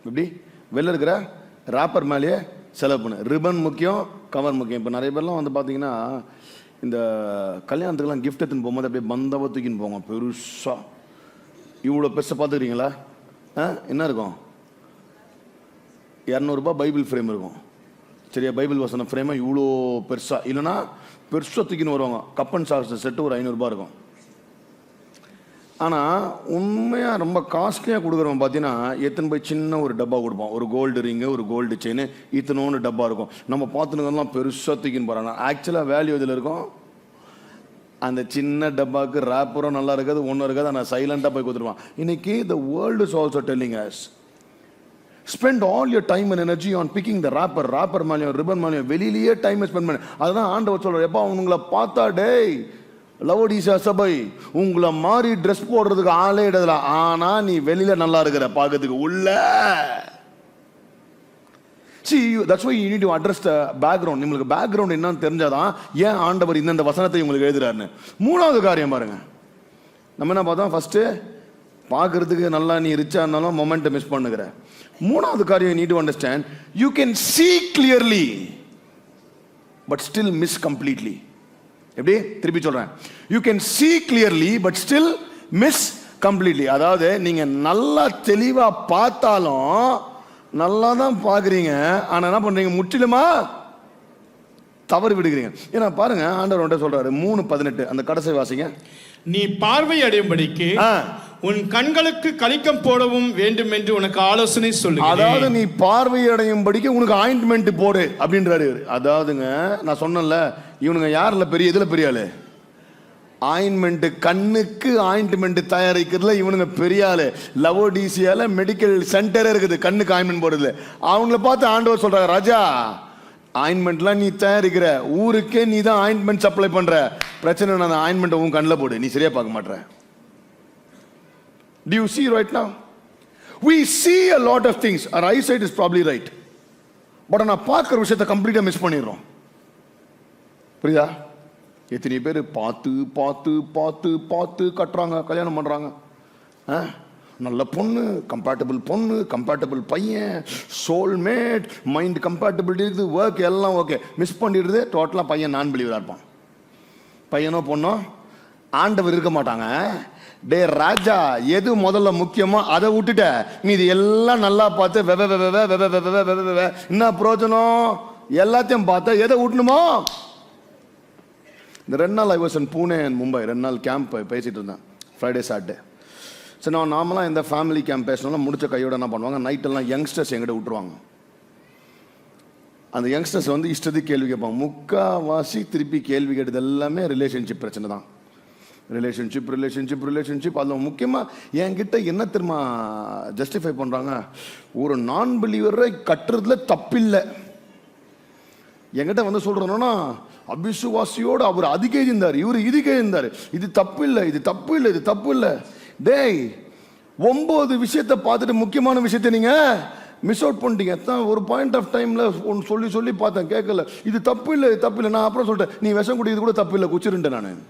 எப்படி? வெளில இருக்கிற ராப்பர் மேலேயே செலவு பண்ணு. ரிபன் முக்கியம், கவர் முக்கியம். இப்போ நிறைய பேர்லாம் வந்து பார்த்தீங்கன்னா இந்த கல்யாணத்துக்கெல்லாம் கிஃப்ட் எடுத்துன்னு போகும்போது அப்படியே பந்தவ தூக்கின்னு போங்க. பெருசாக இவ்வளோ பெருசாக பார்த்துக்கிறீங்களா? என்ன இருக்கும்? 200 ரூபாய் பைபிள் ஃப்ரேம் இருக்கும். சரியா? பைபிள் வசனம் ஃப்ரேமை இவ்வளோ பெருசாக, இல்லைன்னா பெருசாக தூக்கின்னு வருவாங்க. கப்பன் சாக்ஸ் செட்டு ஒரு 500 ரூபாய் இருக்கும். ஆனால் உண்மையாக ரொம்ப காஸ்ட்லியாக கொடுக்குறவங்க பார்த்தீங்கன்னா எத்தனை போய் சின்ன ஒரு டப்பா கொடுப்பான். ஒரு கோல்டு ரிங்கு, ஒரு கோல்டு செயின், இத்தனோன்னு டப்பா இருக்கும். நம்ம பார்த்துனுங்கலாம் பெருசாக தூக்கின்னு போகிறாங்க. ஆக்சுவலாக வேல்யூ இதில் இருக்கும். அந்த சின்ன டப்பாவுக்கு ரேப்பரும் நல்லா இருக்காது, ஒன்றும் இருக்காது, ஆனால் சைலண்டாக போய் கொடுத்துருவான். இன்னைக்கு the world is also telling us, spend all your time and energy on picking the wrapper மேலேயும் ரிப்பன் மேலேயும் வெளியிலேயே டைம் ஸ்பெண்ட் பண்ணு. அதுதான் ஆண்டவர் சொல்கிறார். எப்போ உங்களை பார்த்தா, டேய் லவோடிசியா சபை, உங்களை மாதிரி ட்ரெஸ் போடுறதுக்கு ஆளே இடத்துல, ஆனால் நீ வெளியில நல்லா இருக்கிற பார்க்கறதுக்கு உள்ள. See, that's why you need to address the background. உங்களுக்கு பேக்ரவுண்ட் என்னன்னு தெரிஞ்சாதான் ஏன் ஆண்டவர் இந்த வசனத்தை உங்களுக்கு எழுதுறாருன்னு. மூணாவது காரியம் பாருங்க. நம்ம என்ன பார்த்தோம்? ஃபர்ஸ்ட் பார்க்கறதுக்கு நல்லா நீ ரிச்சா இருந்தாலும் மொமெண்ட்டை மிஸ் பண்ணுகிற. மூணாவது காரியம், you need to understand, you can see clearly but still miss completely. எப்படி? திருப்பி சொல்றேன். You can see clearly but still miss completely. அதாவது நீங்க நல்லா தெளிவா பார்த்தாலும் நல்லா தான் பார்க்குறீங்க, ஆனால் என்ன பண்ணுறீங்க? முற்றிலுமா தவறு விடுகிறீங்க. ஏன்னா பாருங்க, ஆண்டவர் ஒன்றை சொல்றாரு. 3:18 அந்த கடைசி வாசிங்க. நீ பார்வை அடையும்படிக்கு உன் கண்களுக்கு கலிக்கம் போடவும் வேண்டும் என்று உனக்கு ஆலோசனை சொல்லுங்க. அதாவது நீ பார்வை அடையும்படிக்கு உனக்கு ஆயின்ட்மெண்ட் போடு அப்படின்றாரு. அதாவதுங்க, நான் சொன்னேன்ல, இவனுங்க யாருல பெரிய, இதுல பெரிய ஆளு. ஆயின்மெண்ட், கண்ணுக்கு ஆயின்மெண்ட் தயாரிக்கிறதுல இவனுங்க பெரிய ஆளு. லவோடிசியால மெடிக்கல் சென்டரே இருக்குது கண்ணுக்கு ஆயின்மெண்ட் போடுறது. அவங்கள பார்த்து ஆண்டவர் சொல்றாரு, ராஜா ஆயின்மெண்ட்லாம் நீ தயாரிக்கிற, ஊருக்கே நீ தான் ஆயின்மெண்ட் சப்ளை பண்ற. பிரச்சனை அந்த ஆயின்மெண்ட் உன் கண்ணில் போடு, நீ சரியா பார்க்க மாட்டற. Do you see right now? We see a lot of things. Our eyesight is probably right, but நான் பார்க்குற விஷயத்தை கம்ப்ளீட்டாக மிஸ் பண்ணிடுறோம். புரியுதா? எத்தனை பேர் பார்த்து பார்த்து பார்த்து பார்த்து கட்டுறாங்க, கல்யாணம் பண்ணுறாங்க. நல்ல பொண்ணு, கம்பேட்டபிள் பொண்ணு, கம்பேட்டபிள் பையன், சோல்மேட், மைண்ட் கம்பேட்டபிலிட்டி இருக்குது, ஒர்க் எல்லாம் ஓகே. மிஸ் பண்ணிடுறது டோட்டலாக பையன் நான் பிலீவராக இருப்பான். பையனோ பொண்ணோ ஆண்டவர் இருக்க மாட்டாங்க. டே ராஜா, எது முதல்ல முக்கியமோ அதை விட்டுட்ட, மீது எல்லாம் நல்லா பார்த்து வெவ வெவ வெவ வெவ வெவ என்ன பிரயோஜனம்? எல்லாத்தையும் பார்த்தா எதை விட்டணுமோ இந்த 2 நாள் I was in Pune and Mumbai, 2 நாள் கேம்ப் பேசிட்டு இருந்தேன், ஃப்ரைடே சாட்டர்டே. சரி, நான் நார்மலாக இந்த ஃபேமிலி கேம்ப் பேசணும்னா முடிச்ச கையோட என்ன பண்ணுவாங்க, நைட்டெல்லாம் யங்ஸ்டர்ஸ் எங்கிட்ட விட்டுருவாங்க. அந்த யங்ஸ்டர்ஸ் வந்து இஷ்டத்துக்கு கேள்வி கேட்பாங்க. முக்கால்வாசி திருப்பி கேள்வி கேட்டது எல்லாமே ரிலேஷன்ஷிப் பிரச்சனை தான். ரிலேஷன்ஷிப் அதில் முக்கியமாக என்கிட்ட என்ன தெரியுமா ஜஸ்டிஃபை பண்ணுறாங்க, ஒரு நான் பிலீவரை கட்டுறதுல தப்பில்லை. என்கிட்ட வந்து சொல்கிறோன்னா அபிசுவாசியோடு அவர் அதுக்கே இருந்தார், இவர் இதுக்கே இருந்தார், இது தப்பு இல்லை, இது தப்பு இல்லை, இது தப்பு இல்லை. டேய், 9 விஷயத்தை பார்த்துட்டு முக்கியமான விஷயத்தை நீங்கள் மிஸ் அவுட் பண்ணிட்டீங்க. தான் ஒரு பாயிண்ட் ஆஃப் டைமில் ஒன்று சொல்லி பார்த்தேன், கேட்கல. இது தப்பு இல்லை, இது தப்பு இல்லை. நான் அப்புறம் சொல்லிட்டேன், நீ விஷம் குடிக்கிறது கூட தப்பு இல்லை, குச்சிருன்ட்டேன் நான்.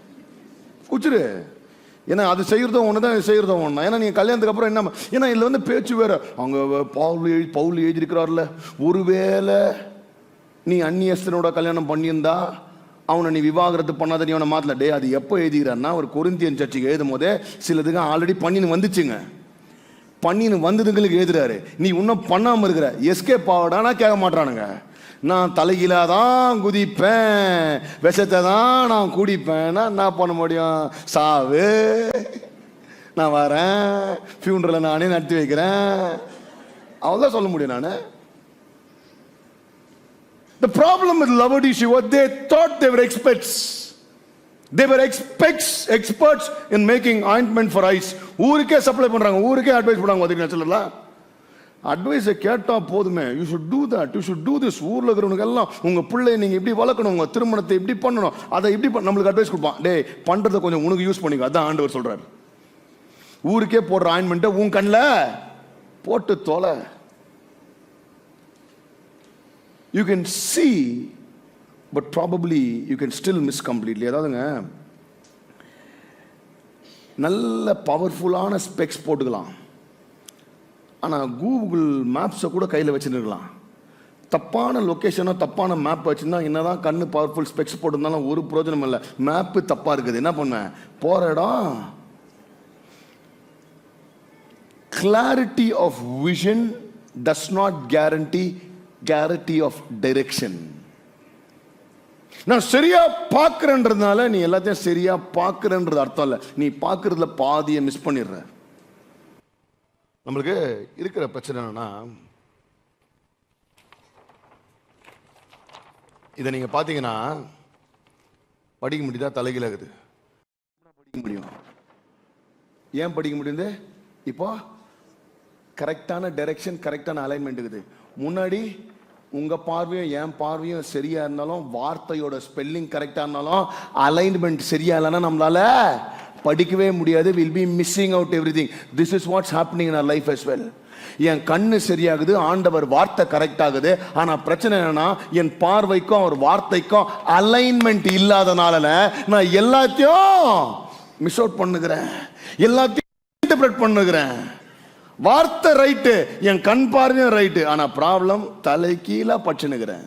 குச்சிரு, ஏன்னா அது செய்கிறதும் ஒன்று தான், இது செய்கிறதும் ஒன்று. ஏன்னா நீங்கள் கல்யாணத்துக்கு அப்புறம் என்ன, ஏன்னா இதில் வந்து பேச்சு வேறு. அவங்க பவுல் எழுதியிருக்கிறார்ல, ஒருவேளை நீ அந்நியஸ்தனோட கல்யாணம் பண்ணியிருந்தா அவனை நீ விவாகரத்து பண்ணாத, நீ அவனை மாற்றல. டே, அது எப்போ எழுதிக்கிறான்னா ஒரு கொரிந்தியன் சர்ச்சுக்கு எழுதும் போதே சிலதுக்கு ஆல்ரெடி பண்ணின்னு வந்துச்சுங்க, பண்ணின்னு வந்ததுங்களுக்கு எழுதுறாரு. நீ இன்னும் பண்ணாமல் இருக்கிற, எஸ்கேப் ஆகடானா கேட்க மாட்டானுங்க. நான் தலைகீழாதான் குதிப்பேன், விஷத்தை தான் நான் குடிப்பேன்னா என்ன பண்ண முடியும்? சாவு, நான் வரேன், ஃபியூனரலை நானே நடத்தி வைக்கிறேன், அவள்தான் சொல்ல முடியும் நான். The problem with Laodicea was they thought they were experts. They were experts in making ointment for eyes. ஊருக்கே சப்ளை பண்றாங்க, ஊருக்கே அட்வைஸ் பண்றாங்க. அதுக்கு சொல்லலாம், அட்வைஸை கேட்டா போதுமே, you should do that, you should do this. ஊர்ல இருக்கிறவனுக்கு எல்லாம் உங்க பிள்ளையை நீங்க இப்படி வளர்க்கணும், உங்க திருமணத்தை இப்படி பண்ணணும், அதை இப்படி நம்மளுக்கு அட்வைஸ் கொடுப்பான். டே, பண்றதை கொஞ்சம் உனக்கு யூஸ் பண்ணிக்கோ, அதான் ஆண்டவர் சொல்றாரு. ஊருக்கே போடுற ஆயின்மெண்ட்டை உன் கண்ணில் போட்டு தொலை. You can see, but probably you can still miss completely. அதாவதுங்க, நல்ல பவர்ஃபுல்லான ஸ்பெக்ஸ் போட்டுக்கலாம், ஆனால் கூகுள் மேப்ஸை கூட கையில் வச்சுருக்கலாம். தப்பான லொக்கேஷனோ தப்பான மேப் வச்சுருந்தா என்னதான் கண்ணு பவர்ஃபுல் ஸ்பெக்ஸ் போட்டிருந்தாலும் ஒரு பிரயோஜனம் இல்லை. மேப்பு தப்பாக இருக்குது, என்ன பண்ணுவேன், போகிற இடம். Clarity of vision does not guarantee clarity of direction. நான் சரியா பார்க்கிறேன்றதுனால நீ எல்லாத்தையும் சரியா பார்க்கிறேன்றது அர்த்தம் இல்லை. நீ பார்க்கறதுல பாதியை மிஸ் பண்ணிடுற. நம்மளுக்கு இருக்கிற பிரச்சனை என்னன்னா, இதை நீங்க பாத்தீங்கன்னா படிக்க முடியுதா, தலைகீழ இருக்குது. படிக்க முடியும். ஏன் படிக்க முடியுது? இப்போ கரெக்டான டைரக்ஷன், கரெக்டான அலைன்மெண்ட் இருக்குது. முன்னாடி உங்க பார்வையும் என் பார்வையும் சரியா இருந்தாலும், வார்த்தையோட ஸ்பெல்லிங் கரெக்டா இருந்தாலும், அலைன்மெண்ட் சரியா இல்லைன்னா நம்மளால படிக்கவே முடியாது. Will be missing out everything. This is what's happening in our life as well. என் கண்ணு சரியாகுது, ஆண்டவர் வார்த்தை கரெக்ட் ஆகுது. ஆனா பிரச்சனை என்னன்னா, என் பார்வைக்கும் அவர் வார்த்தைக்கும் அலைன்மெண்ட் இல்லாதனால நான் எல்லாத்தையும் மிஸ் அவுட் பண்ணுகிறேன், எல்லாத்தையும் இன்டர்பிரட் பண்ணுகிறேன். வார்த்தை ரைட்டு, என் கண் பார்வையும் ரைட்டு, ஆனா ப்ராப்ளம் தலை கீழே பச்சுனுக்கிறேன்.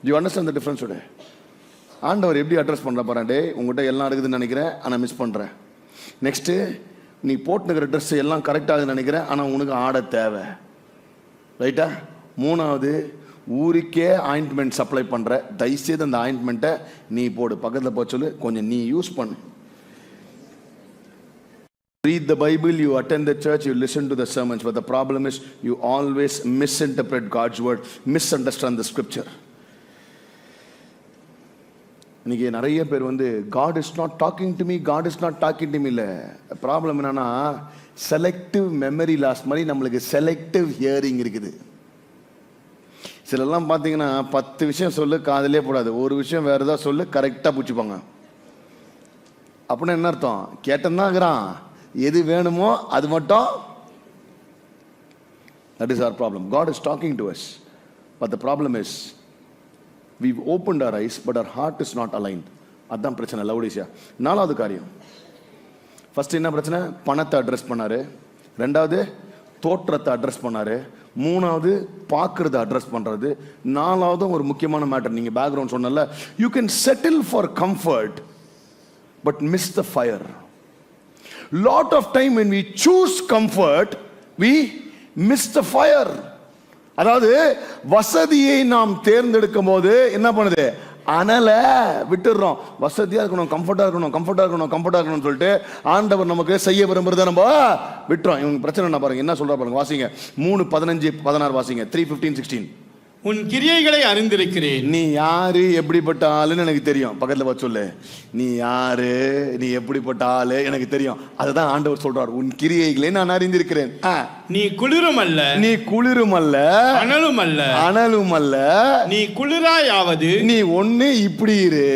You understand the difference today? ஆண்டவர் எப்படி அட்ரஸ் பண்ற பாரு. டே, உங்ககிட்ட எல்லாம் இருக்குதுன்னு நினைக்கிறேன், ஆனா மிஸ் பண்றேன். நெக்ஸ்ட், நீ போட்டுக்கிற ட்ரெஸ் எல்லாம் கரெக்டாகுதுன்னு நினைக்கிறேன், ஆனா உனக்கு ஆட தேவை, ரைட்டா? மூணாவது, ஊருக்கே ஆயின்ட்மெண்ட் சப்ளை பண்ற, தயவுசெய்து அந்த ஆயின்ட்மெண்ட்டை நீ போடு, பக்கத்தில் போய் சொல்லு, கொஞ்சம் நீ யூஸ் பண்ணு. Read the Bible, you attend the church, you listen to the sermons, but the problem is you always misinterpret God's word, misunderstand the scripture. இன்னைக்கு நிறைய பேர் வந்து God is not talking to me, God is not talking to me இல்ல. Problem என்னன்னா, selective memory loss மாதிரி நம்மளுக்கு selective hearing இருக்குது. சிலெல்லாம் பார்த்தீங்கன்னா 10 விஷயம் சொல்லு, காதலே போடாது, ஒரு விஷயம் வேற ஏதாவது சொல்லு, கரெக்டாக பிடிச்சிப்பாங்க. அப்படின்னா என்ன அர்த்தம்? கேட்டேன்னா இருக்கிறான், எது வேணுமோ அது மட்டும். That is our problem. God is talking to us, but the problem is we've opened our eyes but our heart is not aligned. அதான் பிரச்சனை லவுடிசியா. நாலாவது காரியம், ஃபர்ஸ்ட் என்ன பிரச்சனை? பணத்தை அட்ரஸ் பண்ணாரு. ரெண்டாவது, தோற்றத்தை அட்ரஸ் பண்ணாரு. மூணாவது, பார்க்கறத அட்ரஸ் பண்றது. நாலாவது ஒரு முக்கியமான மேட்டர், நீங்க பேக்ரவுண்ட் சொன்னல, you can settle for comfort but miss the fire. Lot of time when we choose comfort, we miss the fire. அதாவது வசதியை நாம் தேர்ந்தெடுக்கும் போது என்ன பண்ணுது? அனலை விட்டுடுறோம். வசதியா இருக்கணும், கம்ஃபர்ட்டா இருக்கணும்னு சொல்லிட்டு ஆண்டவர் நமக்கு செய்ய விரும்புறத நம்ம விட்டுறோம். இவங்க பிரச்சனை என்ன பாருங்க, என்ன சொல்றா பாருங்க. வாசிங்க 3:15-16 வாசிங்க. 3:15-16. உன் கிரியைகளை அறிந்திருக்கிறேன். நீ யாரு, எப்படிப்பட்ட ஆளுன்னு எனக்கு தெரியும். பக்கத்துல வச்சு சொல்லு, நீ யாரு, நீ எப்படிப்பட்ட ஆளு எனக்கு தெரியும். அதுதான் ஆண்டவர் சொல்றார், உன் கிரியைகளை நான் அறிந்திருக்கிறேன். நீ குளிரும் அல்ல, நீ குளிரும் அல்ல, அனலும் அல்ல. நீ குளிராயாவது, நீ ஒண்ணு இப்படி இரு,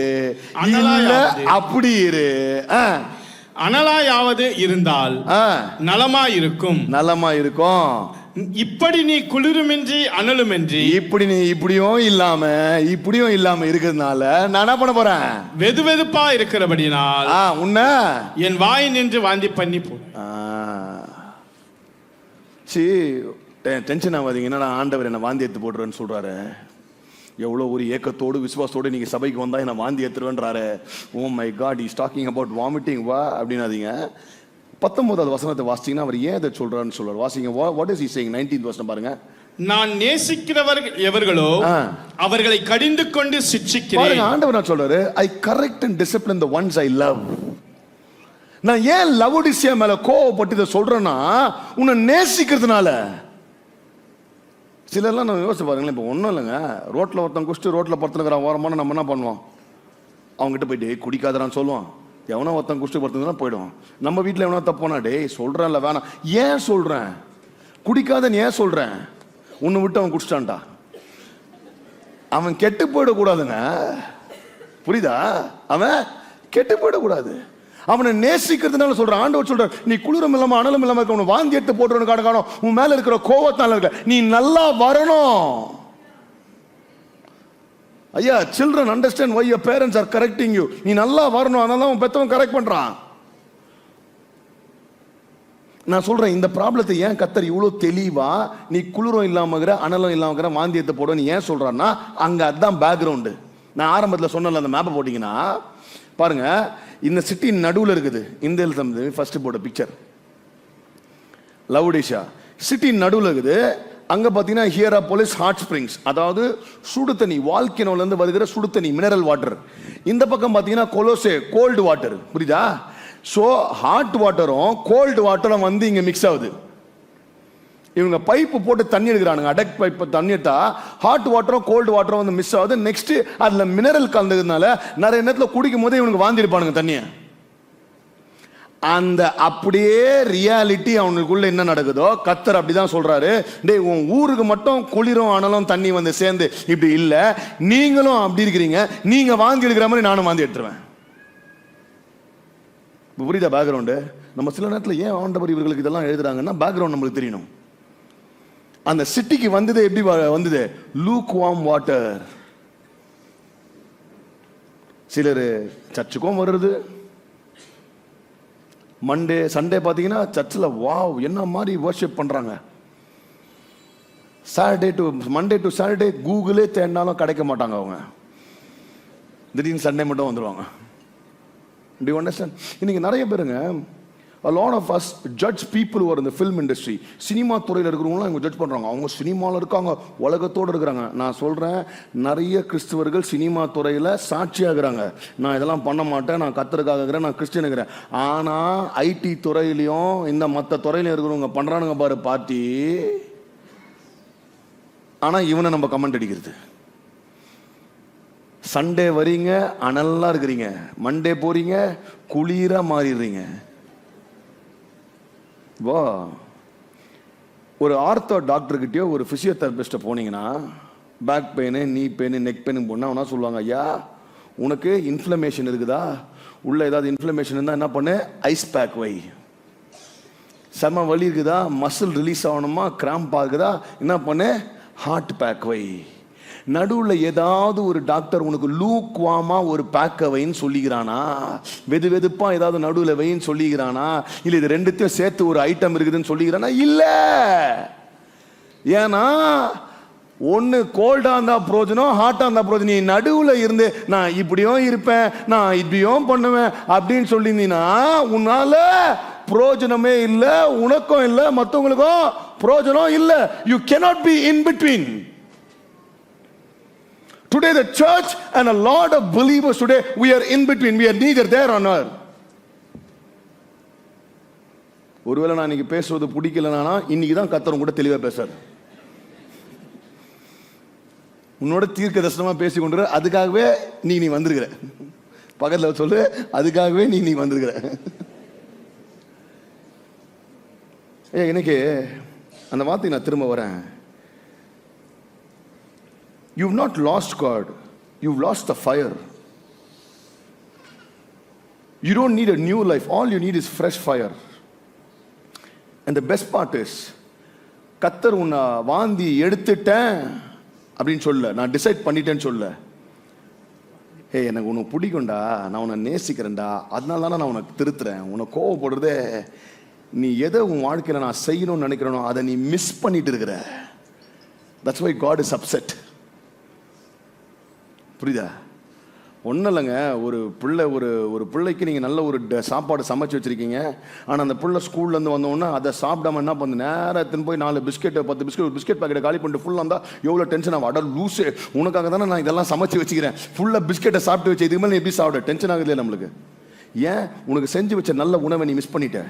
இல்ல அப்படி இரு. அனலாயாவது இருந்தால் நலமாயிருக்கும். இப்படி நீ குளிருமின்றி அனலுமின்றி, இப்படி நீ இப்படியும் இல்லாம இருக்கிறதுனால நான் என்ன பண்ண போறேன், வெதுவெதுப்பா இருக்கிறபடினால் உன்ன என் வாய் நின்று வாந்தி பண்ணி போ. டென்ஷன் ஆகாதீங்க. என்னடா ஆண்டவர் என்ன வாந்தி எடுத்து போடுறேன்னு சொல்றாரு. எவ்வளோ ஒரு ஏக்கத்தோடு விசுவாசத்தோடு நீங்கள் சபைக்கு வந்தால் என்ன வாந்தி எடுத்துருவேன்றாரு. Oh my God, is talking about vomiting வா அப்படின்னாதீங்க. 19வது வசனத்தை வாசிச்சீங்கன்னா அவர் ஏன் அதை சொல்றாருன்னு சொல்றாரு. வாசிங்க. What is he saying? 19th வசனம் பாருங்க. நான் நேசிக்கிறவர்கள் எவர்களோ அவர்களை கடிந்து கொண்டு சிட்சிக்கிறேன். பாருங்க, ஆண்டவர் நான் சொல்றாரு, I correct and discipline the once I love. நான் ஏன் லவோடிசியா மேல கோவப்பட்டு இதை சொல்றேன்னா, உன்னை நேசிக்கிறதுனால. சிலர்லாம் நம்ம யோசிச்சு பாருங்களேன், இப்போ ஒன்றும் இல்லைங்க, ரோட்டில் ஒருத்தன் குடிச்சிட்டு ரோட்டில் படுத்துனுக்கிறான் ஓரமான, நம்ம என்ன பண்ணுவோம், அவங்ககிட்ட போயிட்டு குடிக்காதரான்னு சொல்லுவோம். எவனோ ஒருத்தன் குடிச்சு படுத்துனா போயிடுவோம். நம்ம வீட்டில் எவனோ தப்போனா, டேய் சொல்கிறேன்ல வேணாம். ஏன் சொல்கிறேன் குடிக்காதன்னு, ஏன் சொல்கிறேன், உன்னை விட்டு அவன் குடிச்சிட்டான்டா, அவன் கெட்டு போயிடக்கூடாதுங்க. புரியுதா? அவன் கெட்டு போயிடக்கூடாது. அவனை நேசிக்கிறதுனால சொல்றான். ஆண்டவர் சொல்றார், நீ குளிரும் இல்லாம அனலும் இல்லாம இருக்க, உன்னை வாந்தி எடுத்து போட்டுறன்னு காணும், உன் மேல இருக்கிற கோவத்தால இருக்க, நீ நல்லா வரணும். ஐயா, children understand why your parents are correcting you. நீ நல்லா வரணும், அதனால உன் பெத்தவன் கரெக்ட் பண்றான். நான் சொல்றேன், இந்த ப்ராப்ளத்தை ஏன் கத்தர் இவ்வளவு தெளிவா நீ குளிரும் இல்லாம அனலும் இல்லாம வாந்தி எடுத்து போட ஏன் சொல்றான்னா, அங்க அதான் பேக்ரவுண்டு. நான் ஆரம்பத்தில் சொன்னல, அந்த மேப்பை போட்டீங்கன்னா பாருங்க, இந்த சிட்டி நடுவில் இருக்குது. இந்த ஃபர்ஸ்ட் போட்ட பிக்சர் லவோடிசியா சிட்டி நடுவில் இருக்குது. அங்க பார்த்தீங்கன்னா ஹியராபோலிஸ் ஹாட் ஸ்ப்ரிங்ஸ், அதாவது சுடு தண்ணி, வால்கனோல இருந்து வருகிற சுடு தண்ணி, மினரல் வாட்டர். இந்த பக்கம் பார்த்தீங்கன்னா கொலோசே, கோல்டு வாட்டர். புரியுதா? ஸோ ஹாட் வாட்டரும் கோல்டு வாட்டரும் வந்து இங்க மிக்ஸ் ஆகுது. இவங்க பைப்பு போட்டு தண்ணி எடுக்கிறானுங்க, அடக் பைப்பு தண்ணி எடுத்தா ஹாட் வாட்டரும் கோல்டு வாட்டரும் வந்து மிஸ் ஆகுது. நெக்ஸ்ட் அதுல மினரல் கலந்ததுனால நிறைய நேரத்தில் குடிக்கும் போதே இவனுக்கு வாந்தி இருப்பானுங்க தண்ணியை. அந்த அப்படியே ரியாலிட்டி அவனுக்குள்ள என்ன நடக்குதோ கத்தர் அப்படிதான் சொல்றாரு. டேய், உன் ஊருக்கு மட்டும் குளிரும் அனலும் தண்ணி வந்து சேர்ந்து இப்படி இல்ல, நீங்களும் அப்படி இருக்கிறீங்க, நீங்க வாந்தி எடுக்கிற மாதிரி நானும் வாந்தி எடுத்துருவேன். புரியுதா பேக்ரவுண்டு? நம்ம சில நேரத்தில் ஏன் ஆண்டவர் இவர்களுக்கு இதெல்லாம் எழுதுறாங்கன்னா, பேக்ரவுண்ட் நம்மளுக்கு தெரியணும். அந்த சிட்டிக்கு வந்தது எப்படி வந்தது? Lukewarm water. சிலர் சர்ச்சுக்கும் வருது. மண்டே சண்டே பார்த்தீங்கன்னா சர்ச்சில் வாவ் என்ன மாதிரி வர்ஷிப் பண்ணுறாங்க. மண்டே டு சாட்டர்டே கூகுளே தேடினாலும் கிடைக்க மாட்டாங்க அவங்க. திடீர்னு சண்டே மட்டும் வந்துடுவாங்க. Do you understand? இன்னைக்கு நிறைய பேருங்க, a lot of us judge people who are in the film industry. Cinema துறையில் இருக்கிறவங்களாம் இவங்க ஜட்ஜ் பண்ணுறாங்க. அவங்க சினிமாவில் இருக்காங்க, உலகத்தோடு இருக்கிறாங்க. நான் சொல்கிறேன், நிறைய கிறிஸ்துவர்கள் சினிமா துறையில் சாட்சியாகிறாங்க. நான் இதெல்லாம் பண்ண மாட்டேன், நான் கத்தருக்காக இருக்கிறேன், நான் கிறிஸ்டியனுக்கிறேன். ஆனால் ஐடி துறையிலையும் இந்த மற்ற துறையிலையும் இருக்கிறவங்க பண்ணுறானுங்க பாரு பார்ட்டி. ஆனால் இவனை நம்ம கமெண்ட் அடிக்கிறது. சண்டே வரீங்க அனல்லாம் இருக்கிறீங்க, மண்டே போறீங்க குளிரா மாறிடுறீங்க. வா, ஒரு ஆர்த்தோ டாக்டர்கிட்டயோ ஒரு பிசியோதெரபிஸ்ட்டை போனீங்கன்னா, பேக் பெயின், நீ பெயின், நெக் பெயின் போனா அவனா சொல்லுவாங்க, ஐயா உனக்கு இன்ஃப்ளமேஷன் இருக்குதா, உள்ள ஏதாவது இன்ஃப்ளமேஷன் இருந்தால் என்ன பண்ணு, ஐஸ் பேக் வை. செம வலி இருக்குதா, மசில் ரிலீஸ் ஆகணுமா, கிராம்ப் ஆகுதா, என்ன பண்ணு, ஹார்ட் பேக் வை. நடுவில் ஏதாவது ஒரு டாக்டர் உனக்கு லூக் வாமா ஒரு பேக்கை வைன்னு சொல்லிக்கிறானா, வெது வெதுப்பா ஏதாவது நடுவில் வைன்னு சொல்லிக்கிறானா, இல்லை இது ரெண்டுத்தையும் சேர்த்து ஒரு ஐட்டம் இருக்குதுன்னு சொல்லிக்கிறானா? இல்லை. ஏன்னா ஒன்று கோல்டா இருந்தா பிரோஜனம், ஹாட்டா இருந்தா பிரோஜனம். நீ நடுவில் இருந்து நான் இப்படியும் இருப்பேன், நான் இப்படியும் பண்ணுவேன் அப்படின்னு சொல்லியிருந்தீங்கன்னா உன்னால பிரோஜனமே இல்லை, உனக்கும் இல்லை, மற்றவங்களுக்கும் பிரோஜனம் இல்லை. You cannot be in between. Today the church and a lot of believers today, we are in between. We are neither there or nor. ஒருவேளை நான் இன்னைக்கு பேசுவது பிடிக்கலனா இன்னைக்கு தான் கர்த்தர் கூட தெளிவா பேசுறாரு. உன்னோட தீர்க்க தரிசனமா பேசி கொண்டு அதுக்காகவே நீ வந்திருக்கிற. பக்கத்துல சொல்லு, அதுக்காகவே நீ வந்திருக்கிற. எனக்கு அந்த வார்த்தை நான் திரும்ப வரேன். You've not lost God, you've lost the fire. You don't need a new life, all you need is fresh fire. And the best part is, கர்த்தர் உன்னை வாந்தி எடுத்துட்டேன் அப்படின்னு சொல்ல, நான் டிசைட் பண்ணிட்டேன்னு சொல்ல. எனக்கு உனக்கு பிடிக்கும்டா, நான் உன்னை நேசிக்கிறேன்டா, அதனால தானே நான் உனக்கு திருத்துறேன். உனக்கு கோவப்படுறதே நீ எதை உன் வாழ்க்கையில் நான் செய்யணும்னு நினைக்கிறேனோ அதை நீ மிஸ் பண்ணிட்டு இருக்கிற. That's why God is upset. புரியுதா? ஒன்றும் இல்லைங்க, ஒரு பிள்ளைக்கு நீங்கள் நல்ல ஒரு சாப்பாடு சமைச்சு வச்சுருக்கீங்க. ஆனால் அந்த பிள்ளை ஸ்கூல்லேருந்து வந்தோடனே அதை சாப்பிடாம என்ன பண்ணு, நேராக எடுத்துன்னு போய் 4 பிஸ்கெட் 10 பிஸ்கெட் பிஸ்கெட் பாக்கெட்டை காலி பண்ணிட்டு ஃபுல்லாக இருந்தால் எவ்வளோ டென்ஷன் ஆகும். அட லூஸு, உனக்காக தானே நான் இதெல்லாம் சமைச்சு வச்சுக்கிறேன், ஃபுல்லாக பிஸ்கெட்டை சாப்பிட்டு வச்சு இதுக்கு மேலே நீ எப்படி சாப்பிட? டென்ஷன் ஆகுது இல்லை நம்மளுக்கு? ஏன்? உனக்கு செஞ்சு வச்ச நல்ல உணவை நீ மிஸ் பண்ணிட்ட.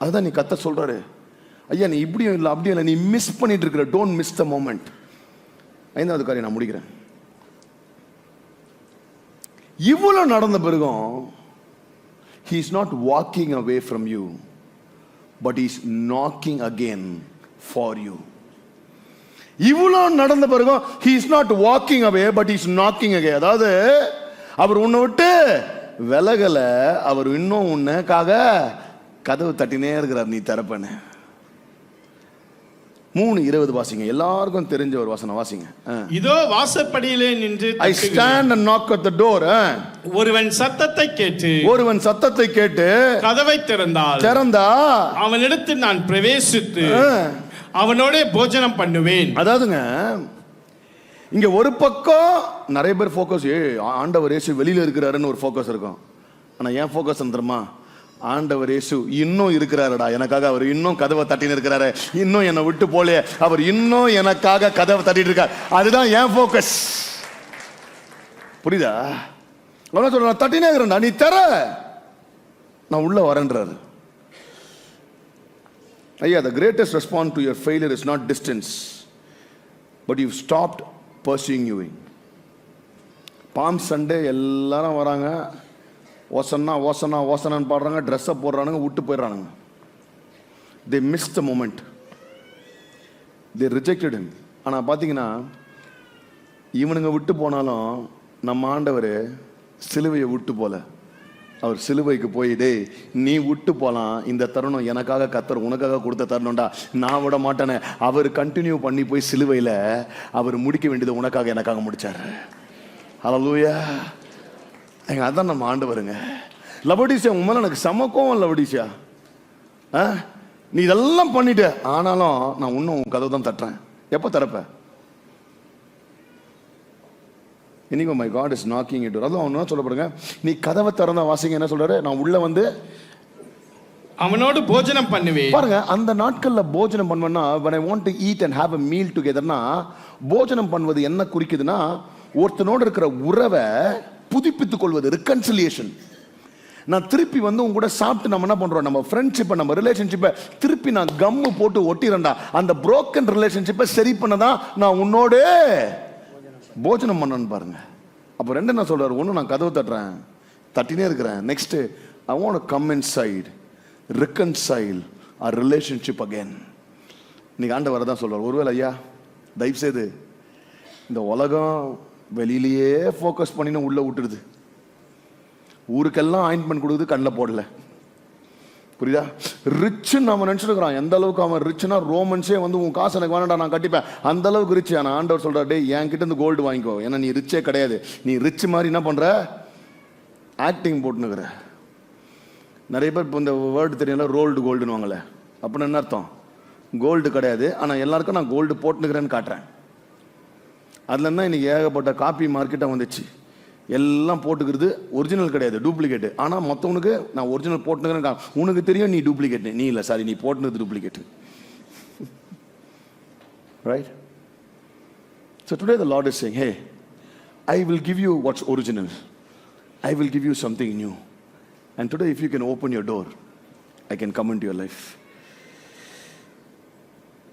அதுதான் நீ கர்த்தர் சொல்கிறாரு, ஐயா நீ இப்படியும் இல்லை அப்படியும் இல்லை, நீ மிஸ் பண்ணிட்டு இருக்கிற. Don't miss the moment. 5வது காரியம் நான் முடிக்கிறேன். இவ்வளவு நடந்த பிறகும் he is not walking away from you, but he is knocking again for you. இவ்வளவு நடந்த பிறகும் he is not walking away, but he is knocking again. அதாவது அவர் உன்னை விட்டு விலகல, அவர் இன்னும் உன்னைக்காக கதவு தட்டினே இருக்கிறார், நீ திறப்பன்னு. 3:20 வாசிங்க, எல்லாருக்கும் தெரிஞ்ச ஒரு வசனம் வாசிங்க. இதோ வாசற்படியிலே நின்று I stand and knock at the door. ஒருவன் சத்தத்தை கேட்டு கதவை திறந்தா அவனிடத்தில் நான் பிரவேசித்து அவனோட போஜனம் பண்ணுவேன். அதாவதுங்க, இங்க ஒரு பக்கம் நிறைய பேர் ஃபோக்கஸ் ஆண்டவர் இயேசு வெளியில இருக்கிறாருன்னு ஒரு ஃபோக்கஸ் இருக்கும். ஆனா ஏன் ஃபோக்கஸ் தெரியுமா? ஆண்டவர் இயேசு இன்னும் இருக்கிறாருடா எனக்காக, அவர் இன்னும் கதவை தட்டின்னு இருக்கிறாரு, இன்னும் என்னை விட்டு போலே, அவர் இன்னும் எனக்காக கதவை தட்டிட்டு இருக்கார். அதுதான் என் ஃபோக்கஸ். புரியுதா? என்ன சொல்ற, நான் தட்டினே இருக்கிறேன்டா, நீ தர, நான் உள்ள வரேன்றாரு. ஐயா, the greatest response to your failure is not distance, but you've stopped pursuing. Palm Sunday எல்லாரும் வராங்க, ஓசன்னா ஓசனா ஓசனான்னு பாடுறாங்க, ட்ரெஸ்ஸை போடுறானுங்க, விட்டு போயிடுறானுங்க. they missed the moment, they rejected him. ஆனால் பார்த்தீங்கன்னா இவனுங்க விட்டு போனாலும் நம்ம ஆண்டவர் சிலுவையை விட்டு போல. அவர் சிலுவைக்கு போய், டேய் நீ விட்டு போகலாம், இந்த தருணம் எனக்காக கர்த்தர் உனக்காக கொடுத்த தருணம்டா, நான் விட மாட்டேனே. அவர் கண்டினியூ பண்ணி போய் சிலுவையில் அவர் முடிக்க வேண்டியது உனக்காக எனக்காக முடிச்சார். ஹல்லேலூயா. அதான் நம்ம ஆண்டவருங்க. லபோடிசியா, உன் மேல எனக்கு சமக்கம். லபோடிசியா, நீ இதெல்லாம் பண்ணிட்ட, ஆனாலும் நான் இன்னும் உன் கதவை தான் தட்டுறேன். எப்போ திறப்ப? இன்னைக்கு my God is knocking it. அதுவும் அவன் சொல்லப்படுங்க, நீ கதவை திறந்தா வாசிங்க என்ன சொல்றாரு, நான் உள்ள வந்து அவனோடு போஜனம் பண்ணுவேன். பாருங்க, அந்த நாட்கள்ல போஜனம் பண்ணுவேன்னா, when I want to eat and have a meal togetherனா, போஜனம் பண்ணுவது என்ன குறிக்குதுன்னா, ஒருத்தனோடு இருக்கிற உறவை புதுப்பித்துக் கொள்வது, ரிகன்சிலியேஷன். நான் திருப்பி வந்து உங்க கூட சாப்பிட்டு நம்ம என்ன பண்றோம், நம்ம ஃப்ரெண்ட்ஷிப்பை, நம்ம ரிலேஷன்ஷிப்பை திருப்பி நான் கம்மு போட்டு ஒட்டிறேன்டா. அந்த புரோக்கன் ரிலேஷன்ஷிப்பை சரி பண்ணதான் நான் உன்னோட போஜனம் பண்ணன்னு பாருங்க. அப்போ ரெண்டு என்ன சொல்றாரு, ஒன்று நான் கதவு தட்டுறேன், தட்டினே இருக்கிறேன். Next, I want to come inside, reconcile our relationship again. இன்னைக்கு ஆண்டவர் தான் சொல்றார். ஒருவேளை ஐயா தயவு செய்து இந்த உலகம் வெளியிலேயே ஃபோக்கஸ் பண்ணின்னு உள்ள விட்டுடுது, ஊருக்கெல்லாம் ஆயின்மெண்ட் கொடுக்குது, கண்ணில் போடல. புரியுதா? ரிச்சுன்னு அவன் நினச்சிருக்கிறான். எந்த அளவுக்கு அவன் ரிச்சுனா, ரோமன்ஸே வந்து உன் காசு எனக்கு வேணாடா நான் கட்டிப்பேன், அந்த அளவுக்கு ரிச்சு. ஆனால் ஆண்டவர் சொல்கிறார், டே என் கிட்ட இருந்து கோல்டு வாங்கிக்கோ, ஏன்னா நீ ரிச்சே கிடையாது. நீ ரிச் மாதிரி என்ன பண்ணுற, ஆக்டிங் போட்டுனுக்குற. நிறைய பேர் இப்போ இந்த வேர்டு தெரியல, ரோல்டு கோல்டுன்னு வாங்கல. அப்படின்னு என்ன அர்த்தம்? கோல்டு கிடையாது, ஆனால் எல்லாருக்கும் நான் கோல்டு போட்டுனுக்கிறேன்னு காட்டுறேன். அதில் தான் இன்னைக்கு ஏகப்பட்ட காப்பி மார்க்கெட்டாக வந்துச்சு. எல்லாம் போட்டுக்கிறது ஒரிஜினல் கிடையாது, டூப்ளிகேட். ஆனால் மற்றவனுக்கு நான் ஒரிஜினல் போட்டுனுக்கிறேன், உனக்கு தெரியும் நீ டூப்ளிகேட். நீ இல்லை, சாரி, நீ போட்டுனது duplicate. Right? So today the Lord is saying, hey, I will give you what's original. I will give you something new. And today if you can open your door, I can come into your life.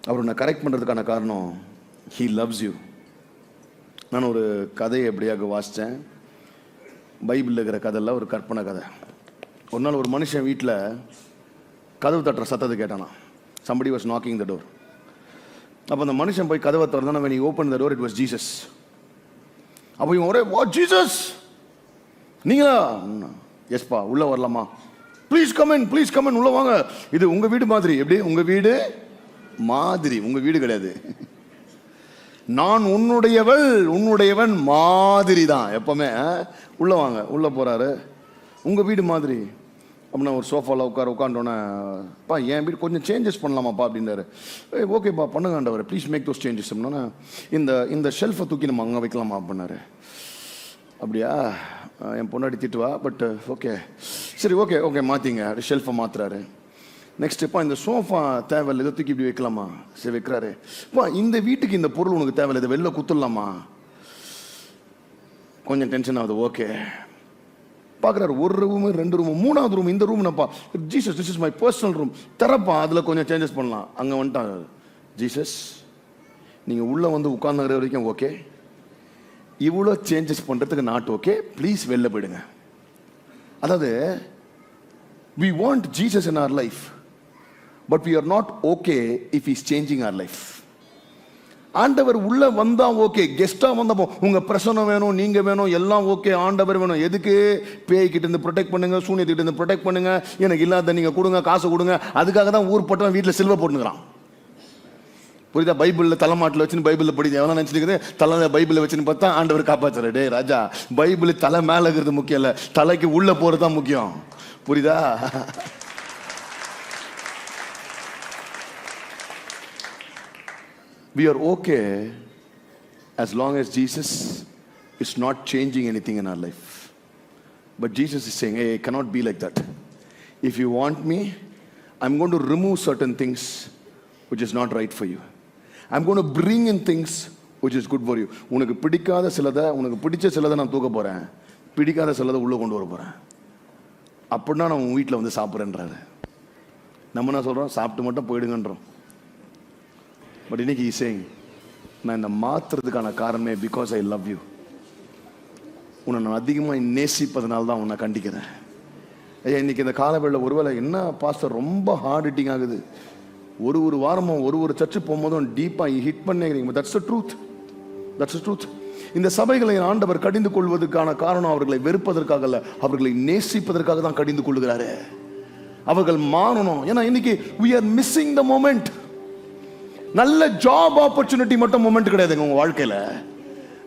அவர் உன்னை correct பண்ணுறதுக்கான காரணம், he loves you. நான் ஒரு கதையை எப்படியாக வாசித்தேன். பைபிளில் இருக்கிற கதையில் ஒரு கற்பனை கதை. ஒரு நாள் ஒரு மனுஷன் வீட்டில் கதவு தட்டுற சத்தத்தை கேட்டானா. Somebody was knocking the door. அப்போ அந்த மனுஷன் போய் கதவை திறந்தானா, when he opened the door, it was Jesus. அப்போ இவன் ஒரே, what, Jesus? நீங்களா? எஸ்பா, உள்ள வரலாமா? ப்ளீஸ் கமென், ப்ளீஸ் கமென், உள்ள வாங்க. இது உங்க வீடு மாதிரி. எப்படி? உங்க வீடு மாதிரி, உங்க வீடு கிடையாது. நான் உன்னுடையவள், உன்னுடையவன் மாதிரி தான் எப்பவுமே. உள்ள வாங்க. உள்ள போறாரு. உங்க வீடு மாதிரி. அப்படின்னா ஒரு சோஃபாவில் உட்காண்டோன்னே, பா என் வீடு கொஞ்சம் சேஞ்சஸ் பண்ணலாமாப்பா அப்படின்றாரு. ஓகேப்பா பண்ணுங்கண்டவர், ப்ளீஸ் மேக் தோஸ் சேஞ்சஸ் அப்படின்னா, இந்த ஷெல்ஃபை தூக்கி நம்ம அங்கே வைக்கலாமா அப்படின்னாரு. அப்படியா, என் பொண்ணாடி திட்டுவா, பட் ஓகே சரி ஓகே ஓகே மாற்றிங்க. ஷெல்ஃபை மாற்றுறாரு. நெக்ஸ்ட்டுப்பா இந்த சோஃபா தேவையில்லை, இதை தூக்கி இப்படி வைக்கலாமா? சரி வைக்கிறாரு. பா இந்த வீட்டுக்கு இந்த பொருள் உனக்கு தேவையில்லை, இதை வெளில குத்துடலாமா? கொஞ்சம் டென்ஷன் ஆகுது. ஓகே பார்க்குறாரு. ஒரு ரூமு, ரெண்டு ரூமு, மூணாவது ரூம், இந்த ரூம்னப்பா. Jesus, this is my personal room, தரப்பா அதில் கொஞ்சம் சேஞ்சஸ் பண்ணலாம். அங்கே வந்துட்டாங்க. ஜீசஸ் நீங்கள் உள்ளே வந்து உட்காந்துங்கிற வரைக்கும் ஓகே, இவ்வளோ சேஞ்சஸ் பண்ணுறதுக்கு நாட் ஓகே, ப்ளீஸ் வெளில போயிடுங்க. அதாவது we want Jesus in our life, but we are not okay if he is changing our life. ஆண்டவர் உள்ள வந்தா ஓகே, கெஸ்டா வந்தப்போ உங்க பிரசனம் வேணும், நீங்க வேணும், எல்லாம் ஓகே, ஆண்டவர் வேணும். எதுக்கு? பேய்கிட்ட இருந்து ப்ரொடெக்ட் பண்ணுங்க, சூனியத்துக்கிட்ட இருந்து ப்ரொடெக்ட் பண்ணுங்க, எனக்கு இல்லாத நீங்க கொடுங்க, காசு கொடுங்க. அதுக்காக தான் ஊர் பட்டம் வீட்டில் சில்வர் போட்டுக்கிறான். புரியுதா? பைபிளில் தலைமாட்டில் வச்சுன்னு பைபிளில் படிச்சு எவ்வளோ நினச்சிருக்குது, தலை பைபிளில் வச்சுன்னு பார்த்தா ஆண்டவர் காப்பாற்றுற. டே ராஜா, பைபிள் தலை மேலே இருக்கிறது முக்கியம் இல்லை, தலைக்கு உள்ள போகிறது தான் முக்கியம். புரியுதா? We are okay as long as Jesus is not changing anything in our life. But Jesus is saying, hey, it cannot be like that. If you want me, I'm going to remove certain things which is not right for you. I'm going to bring in things which is good for you. உனக்கு பிடிக்காத சிலதை, உனக்கு பிடிச்ச சிலதை நான் தூக்க போகிறேன், பிடிக்காத சிலதை உள்ளே கொண்டு வர போகிறேன். அப்படின்னா நான் உன் வீட்டில் வந்து சாப்பிட்றேன்றாரு. நம்ம என்ன சொல்கிறோம்? சாப்பிட்டு மட்டும் போயிடுங்கன்றோம். பட் இன்னைக்கு he's saying, நான் இந்த மாற்றுறதுக்கான காரணமே பிகாஸ் ஐ லவ் யூ. உன்னை நான் அதிகமாக நேசிப்பதனால தான் உன்னை கண்டிக்கிறேன். ஐயா இன்னைக்கு இந்த காலவேளையில் ஒருவேளை என்ன பாஸ்டர் ரொம்ப ஹார்ட் ஹிட்டிங் ஆகுது, ஒரு வாரமும் ஒரு சர்ச்சு போகும்போதும் டீப்பாக ஹிட் பண்ணிக்கிறீங்க. That's the truth, that's the truth. இந்த சபைகளை ஆண்டவர் கடிந்து கொள்வதற்கான காரணம் அவர்களை வெறுப்பதற்காக அல்ல, அவர்களை நேசிப்பதற்காக தான் கடிந்து கொள்ளுகிறாரு. அவர்கள் மாறணும். ஏன்னா இன்னைக்கு we are missing the moment. நல்ல ஜாப் ஆப்பர்ச்சுனிட்டி மட்டும் மொமெண்ட் கிடையாதுங்க உங்க வாழ்க்கையில.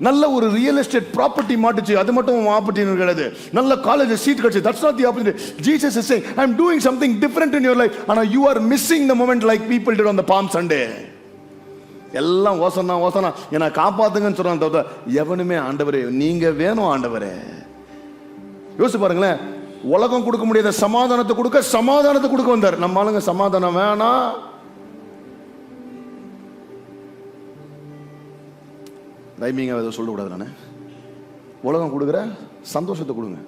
நல்ல ஒரு ரியல் எஸ்டேட் ப்ராப்பர்ட்டி மாட்டுச்சு, அது மட்டும் ஆப்பர்ச்சுனிட்டி கிடையாது. நல்ல காலேஜ் சீட் கிடைச்சு, that's not the opportunity. Jesus is saying, I am doing something different in your life. ஆனா you are missing the moment like people did on the palm Sunday. எல்லாம் hosanna ஓசனா என்ன காப்பாத்துங்கன்னு சொல்றாங்க தவிர எவனுமே ஆண்டவரே நீங்க வேணும் ஆண்டவரே. யோசிச்சு பாருங்களேன், உலகம் கொடுக்க முடியாத சமாதானத்தை கொடுக்க சமாதானத்தை கொடுக்க வந்தார். நம்ம ஆளுங்க சமாதானம் வேணாம், ரைமிங்காக ஏதோ சொல்லக்கூடாது. நான் உலகம் கொடுக்குற சந்தோஷத்தை கொடுங்க.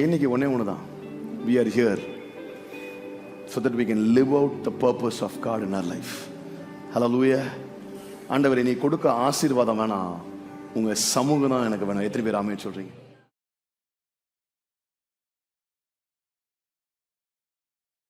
இன்னைக்கு ஒன்னே ஒன்று தான், we are here so that we can live out the purpose of God in our life. Hallelujah. ஆண்டவரே நீ கொடுக்க ஆசீர்வாதம் வேணாம், உங்க சமூகம் தான் எனக்கு வேணும். எத்தனை பேர் ஆமென் சொல்றீங்க?